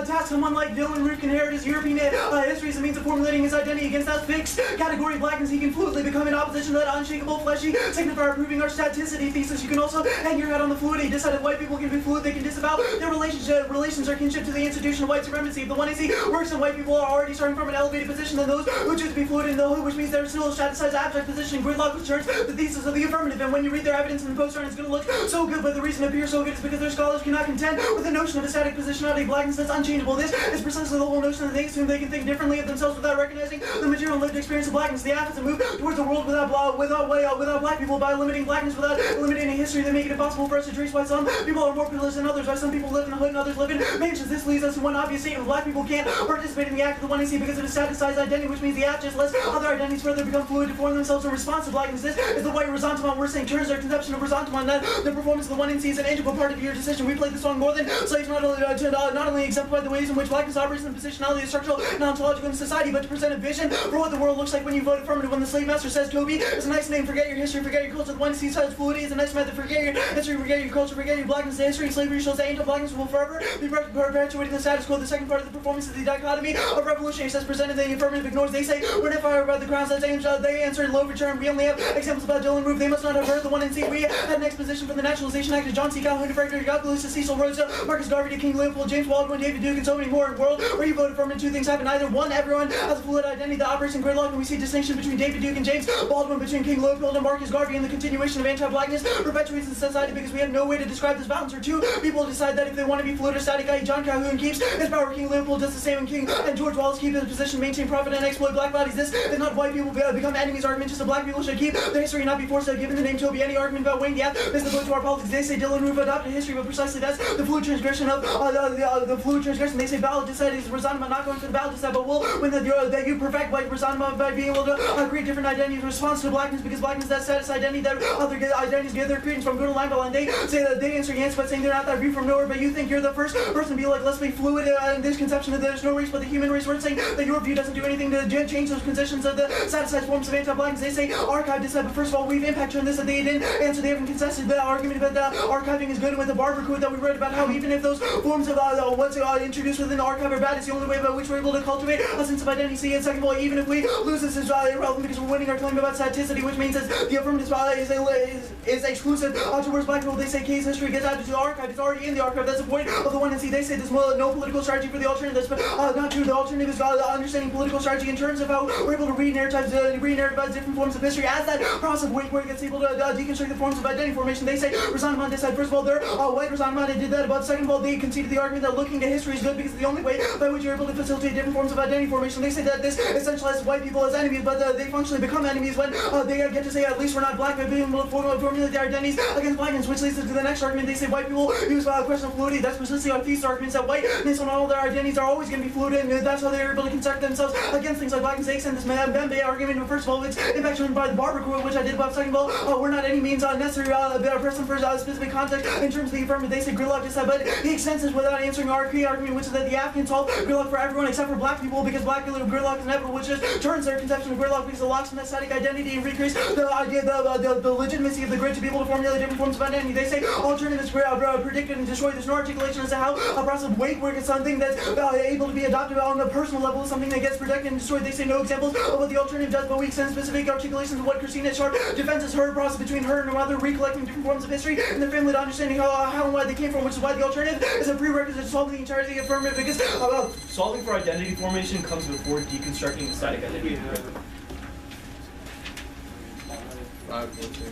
task. Someone like Dylan Root can inherit his European history as a means of formulating his identity against that fixed category of blackness. He can fluidly become in opposition to that unshakable, fleshy signifier, proving our staticity thesis. You can also hang your head on the fluidity. Decided white people can be fluid, they can disavow their relations or kinship to the institution of white supremacy. If the 1AC works and white people are already starting from an elevated position than those who choose to be fluid in the hood, which means they're still a staticized abstract position in gridlock, which turns the thesis of the affirmative. And when you read their evidence in the poster, it's going to look so good, but the reason it appears so good is because their scholars cannot contend with the notion of a static positionality. Blackness that's unchangeable. This is precisely the whole notion that they assume they can think differently of themselves without recognizing the material and lived experience of blackness. The efforts to move towards a world without black people by eliminating blackness without eliminating history. They make it impossible for us to trace why some people are more privileged than others, why some people live in the hood and others live in mansions. This leads us to one obvious statement: black people can't participate in the act of the 1AC because of a staticized identity, which means the act just lets other identities further become fluid to form themselves in response to blackness. This is the white resentment we're saying turns our conception of resentment, that the performance of the 1AC is an integral part of your decision. We played the song more than slaves, not only exemplify the ways in which blackness operates in the positionality of structural and ontological in society, but to present a vision for what the world looks like when you vote affirmative. When the slave master says Toby is a nice name, forget your history, forget your culture. The 1AC says fluidity is a nice method, forget your history, forget your culture, forget your blackness. The history of slavery shows that anti-blackness will forever be perpetuating the status quo. The second part of the performance is the dichotomy of revolutionaries as presented. The affirmative ignores. They say we're not fired by the crowns that they answered low return. We only have examples about Dylan Roof. They must not have heard the 1AC. We had an exposition for the Naturalization Act of John C. Calhoun, Frederick Douglass, Cecil Rhodes, Marcus Garvey, King Leopold, James Baldwin, David Duke, and so many more. In a world where you voted affirmative, 2 things happen. Either one, everyone has a fluid identity that operates in gridlock, and we see distinction between David Duke and James Baldwin, between King Leopold and Marcus Garvey, and the continuation of anti-blackness perpetuates in society because we have no way to describe this balance. Or 2, people decide that if they want to be fluid or static, i.e. John Calhoun keeps his power, King Leopold does the same, and George Wallace keeps his position, maintain profit, and exploit black bodies. This is not white people become enemies argument, just that black people should keep their history and not be forced to give the name Toby. Any argument about Wayne Gap is the vote to our politics. They say Dylan Roof adopted history, but precisely that's the fluid transgression of the fluid transgression. They say ballot decided is resentment, not going for the ballot decide, but we'll win that you perfect white resentment by being able to create different identities in response to blackness, because blackness is that status identity that other identities get their credence from. Go to Lineville and they say that they answer yes by saying they're not that view from nowhere, but you think you're the first person to be like, let's be fluid in this conception that there's no race but the human race. We're saying that your view doesn't do anything to change those conditions of the satisfied forms of anti-blackness. They say archive decide, but first of all, we've impact on this that they didn't answer. They haven't contested the argument about that archiving is good with the Barber Code that we read about, how even if those forms of what's introduced within the archive are bad, it's the only way by which we're able to cultivate a sense of identity. And second of all, even if we lose this is irrelevant because we're winning our claim about staticity, which means that the affirmative is exclusive towards black people. They say case history gets added to the archive. It's already in the archive. That's the point of the 1AC. They say there's no political strategy for the alternative. That's not true. The alternative is understanding political strategy in terms of how we're able to re-narrativize different forms of history. As that process of wake work gets able to deconstruct the forms of identity formation, they say Resentment decide. First of all, they're white Resentment did that. But second of all, they conceded the argument that looking to history is good because it's the only way by which you're able to facilitate different forms of identity formation. They say that this essentializes white people as enemies, but they functionally become enemies when they get to say at least we're not black by being able to formulate their identities against blackness, which leads to the next argument. They say white people use question of fluidity. That's precisely our thesis arguments that whiteness and all their identities are always going to be fluid, and that's how they're able to construct themselves against things like blackness. They extend this MBA argument. But first of all, it's impact shown by the Barber Code, which I did about. Second of all, we're not any means necessary person for specific context in terms of the affirmative. They say gridlock decide, but he extends this without answering our key argument, which is that the Afghans solve gridlock for everyone except for black people because black gridlock is inevitable, which just turns their conception of gridlock because it locks in that static identity and recreates the idea, the legitimacy of the grid to be able to formulate different forms of identity. They say alternatives predicted and destroy. There's no articulation as to how a process of weight work is something that's able to be adopted on a personal level, something that gets protected and destroyed. They say no examples of what the alternative does, but we extend specific articulations of what Christina Sharp defends as her process between her and her mother, recollecting different forms of history and their family to understanding how and why they came from, which is why the alternative is a prerequisite to solving the entirety of the affirmative because solving for identity formation comes before deconstructing the static identity. 5, 14.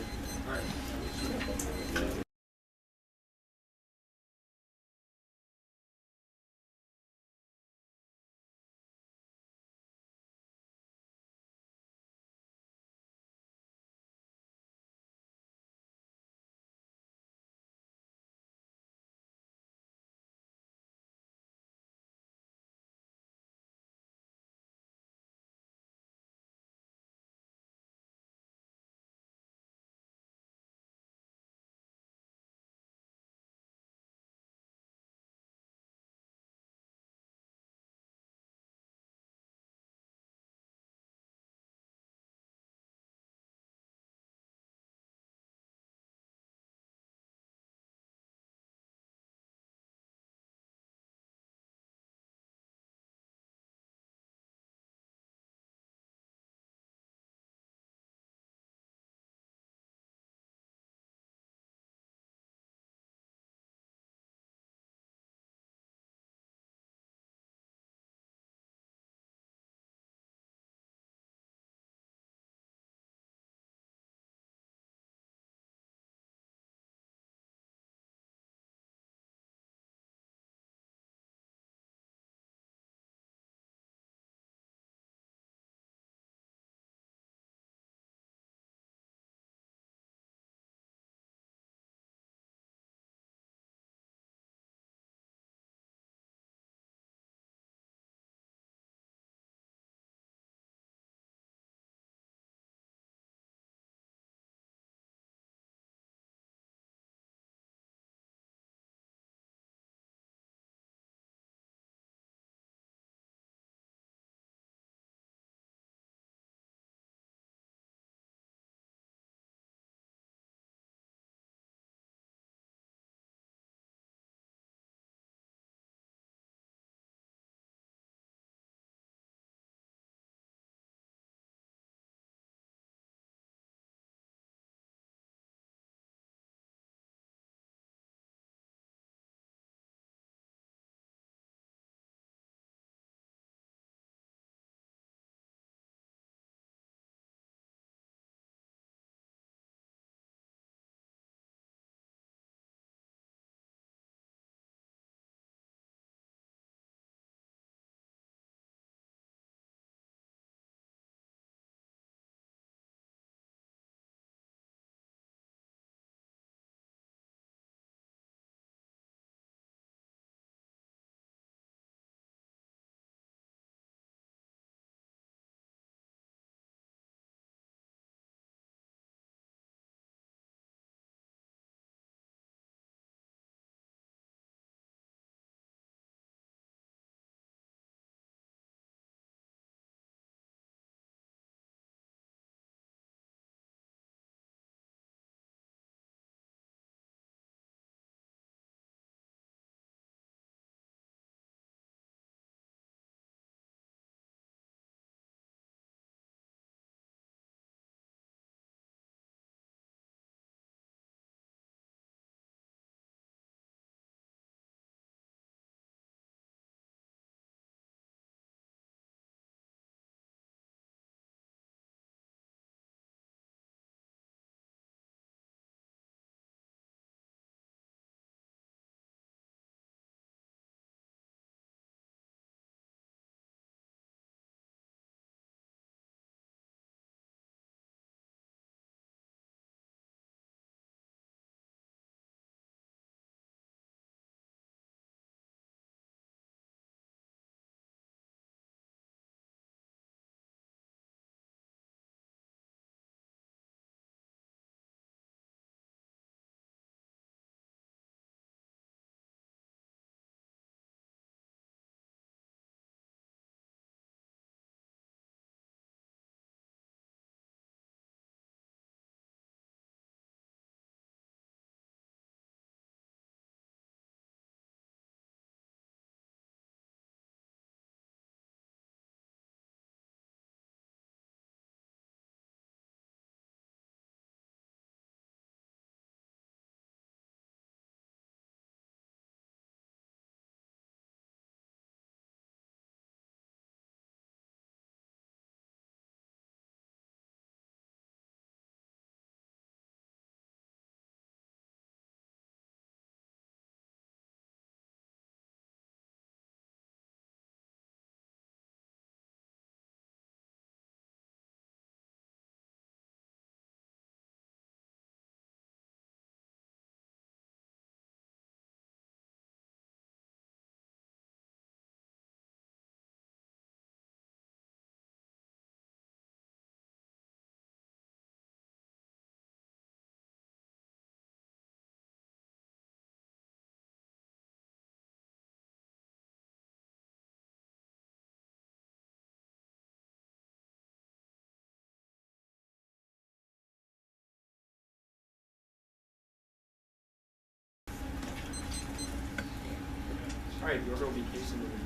Alright, the order will be case and moving.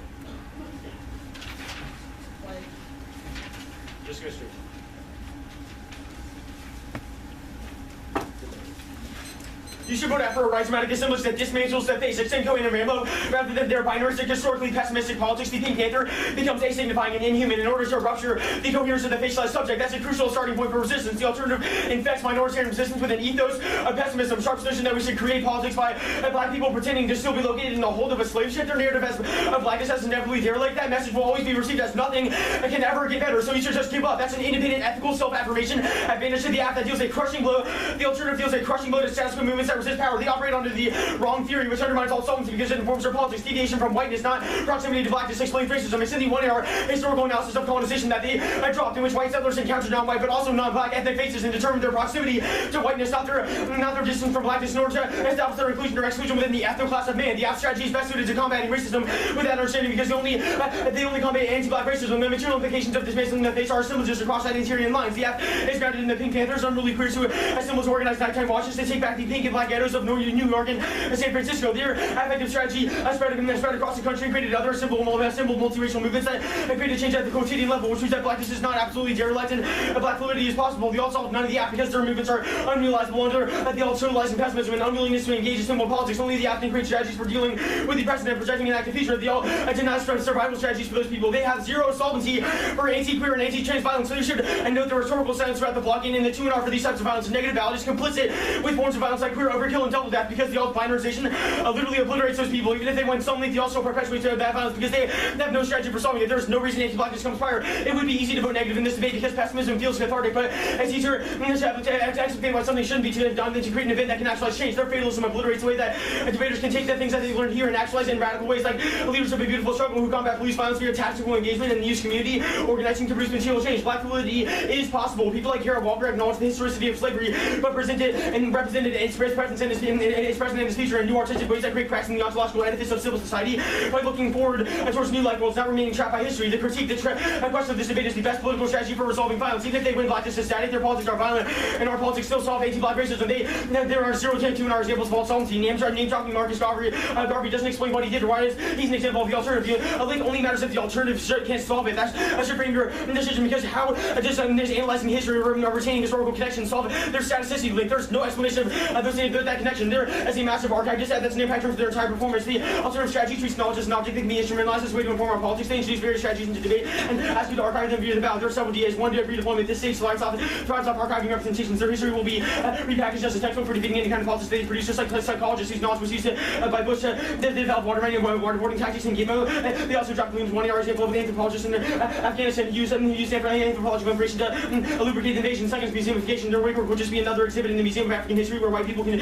Just go straight. You should vote out for a rhizomatic assemblage that dismantles the face of Simcoe and Rambo, rather than their binaristic, historically pessimistic politics. The Pink Panther becomes asignifying and inhuman in order to rupture the coherence of the facialized subject. That's a crucial starting point for resistance. The alternative infects minoritarian resistance with an ethos of pessimism. Sharp's notion that we should create politics by black people pretending to still be located in the hold of a slave ship. Their narrative as blackness as inevitably derelict. That message will always be received as nothing can ever get better. So you should just give up. That's an independent, ethical self-affirmation advantage to the act that deals a crushing blow. The alternative deals a crushing blow to status quo movements that resist power. They operate under the wrong theory, which undermines all solvency because it informs their politics. Deviation from whiteness, not proximity to blackness, explains racism. It's in the 1 hour historical analysis of colonization that they dropped, in which white settlers encountered non-white but also non-black ethnic faces and determined their proximity to whiteness, not their distance from blackness, in order to establish their inclusion or exclusion within the ethno-class of man. The app strategy is best suited to combating racism with that understanding because they only combat anti-black racism. The material implications of dismantling the face are assemblages across identitarian lines. The app is grounded in the Pink Panthers, unruly queers who assemble to organize nighttime watches to take back the pink and black ghettos of New York and San Francisco. Their affective strategy spread across the country and created other assembled multiracial movements that created change at the quotidian level, which means that blackness is not absolutely derelict and black fluidity is possible. They all solve none of the app because their movements are unrealizable under the alternalizing pessimism and unwillingness to engage in symbol politics. Only the app can create strategies for dealing with the present and projecting an active future. They all deny survival strategies for those people. They have zero solvency for anti-queer and anti-trans violence. So you should note the rhetorical silence throughout the blogging and the 2 and R for these types of violence. Negative ballot is complicit with forms of violence like queer overkill and double death because the alt-binarization literally obliterates those people. Even if they win some length, they also perpetuate that violence because they have no strategy for solving it. There's no reason anti-blackness comes prior. It would be easy to vote negative in this debate because pessimism feels cathartic, but it's easier to explain why something shouldn't be done than to create an event that can actualize change. Their fatalism obliterates the way that debaters can take the things that they learned here and actualize it in radical ways, like leaders of a beautiful struggle who combat police violence via tactical engagement in the youth community, organizing to produce material change. Black fluidity is possible. People like Harold Walker acknowledge the historicity of slavery, but presented and represented its presence in its present and its future in new artistic ways that create cracks in the ontological edifice of civil society by looking forward towards new life worlds, not remaining trapped by history. The critique, the question of this debate is the best political strategy for resolving violence. Even if they win blackness is static, their politics are violent, and our politics still solve anti-black racism. There are 0 to 2 and examples of alt solvency. Name dropping Marcus Garvey doesn't explain what he did or why he's an example of the alternative. A link only matters if the alternative can't solve it. That should frame your decision because how does analyzing history or retaining historical connections solve it? There's staticity link. There's no explanation of that connection. There is a massive archive just that's an impact of their entire performance. The alternative strategy treats knowledge as an object that can be instrumentalized as a way to inform our politics. They introduce various strategies into debate and ask you to archive them via the ballot. There are several DAs. One to redeployment. This stage thrives off archiving representations. Their history will be repackaged as a textbook for defeating any kind of politics they produce, just like psychologists whose knowledge was used by Bush to develop waterboarding tactics in Gitmo. They also dropped Bloom's 1 hour example of an anthropologist in Afghanistan who used anthropological information to lubricate the invasion. Second, museumification. Their work will just be another exhibit in the Museum of African History where white people can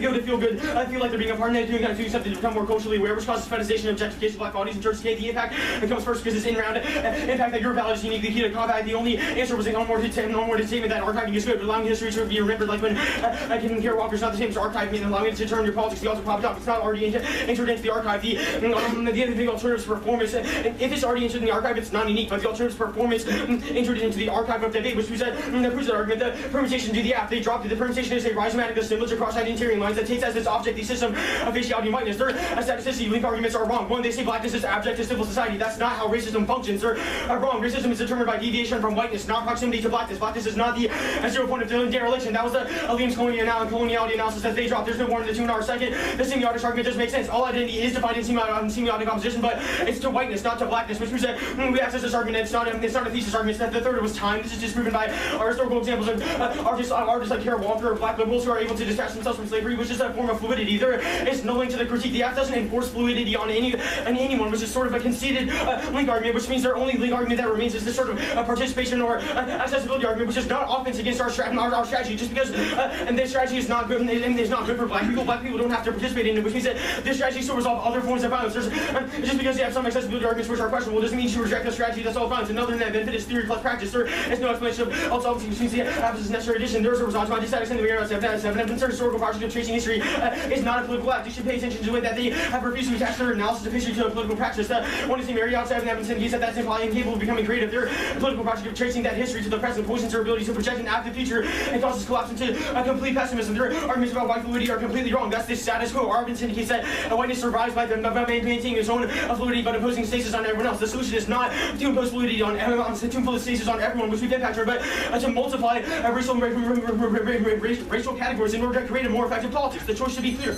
go to feel good, feel like they're being a part of doing something to become more culturally aware, which causes fetishization and objectification of black bodies and church state. The impact comes first because it's in-round impact that your ballot is uniquely key to combat. The only answer was an unwarranted statement that archiving is good, but allowing history to be remembered, like when Ken Care Walker's not the same as archiving and allowing it to determine your politics. The also popped up. It's not already entered into the archive. The alternatives performance. If it's already entered in the archive, it's not unique, but the alternatives performance entered into the archive of debate, which proves that argument. The permutation to the app they dropped it. The permutation is a rhizomatic assemblage across identitarian lines that takes as its object the system of faciality and whiteness. Their staticity link arguments are wrong. One, they say blackness is abject to civil society. That's not how racism functions. They're wrong. Racism is determined by deviation from whiteness, not proximity to blackness. Blackness is not the 0 point of dereliction. That was the Liam's coloniality analysis that they dropped. There's no more in the 2 and R. Second, the semiotic argument doesn't make sense. All identity is defined in semiotic opposition, but it's to whiteness, not to blackness, which proves that we access this argument. It's not a thesis argument. The third was time. This is disproven by our historical examples of artists like Harold Walker or black liberals who are able to detach themselves from slavery, which is a form of fluidity. There is no link to the critique. The act doesn't enforce fluidity on anyone, which is sort of a conceded link argument, which means their only link argument that remains is this sort of participation or accessibility argument, which is not offense against our strategy. Just because and this strategy is not good and is not good for black people don't have to participate in it, which means that this strategy still resolve other forms of violence. Just because you have some accessibility arguments which are questionable doesn't mean you reject the strategy that's all violence. Another than that benefit is theory plus practice. There is no explanation of alt solvency, which means the absence is necessary addition. There's a result to my statics in the area of historical political project of tracing history is not a political act. You should pay attention to the way that they have refused to attach their analysis of history to a political practice. One is the Mary outside of Evanston case that's implying incapable of becoming creative. Their political project of tracing that history to the present poisons their ability to project an active future and causes collapse into a complete pessimism. Their arguments about white fluidity are completely wrong. That's the status quo. Our evidence indicates that whiteness survives by maintaining its own fluidity but imposing stasis on everyone else. The solution is not to impose fluidity on everyone, to impose stasis on everyone, which we've impacted, but to multiply racial categories in order to create a more effective politics. The choice should be clear.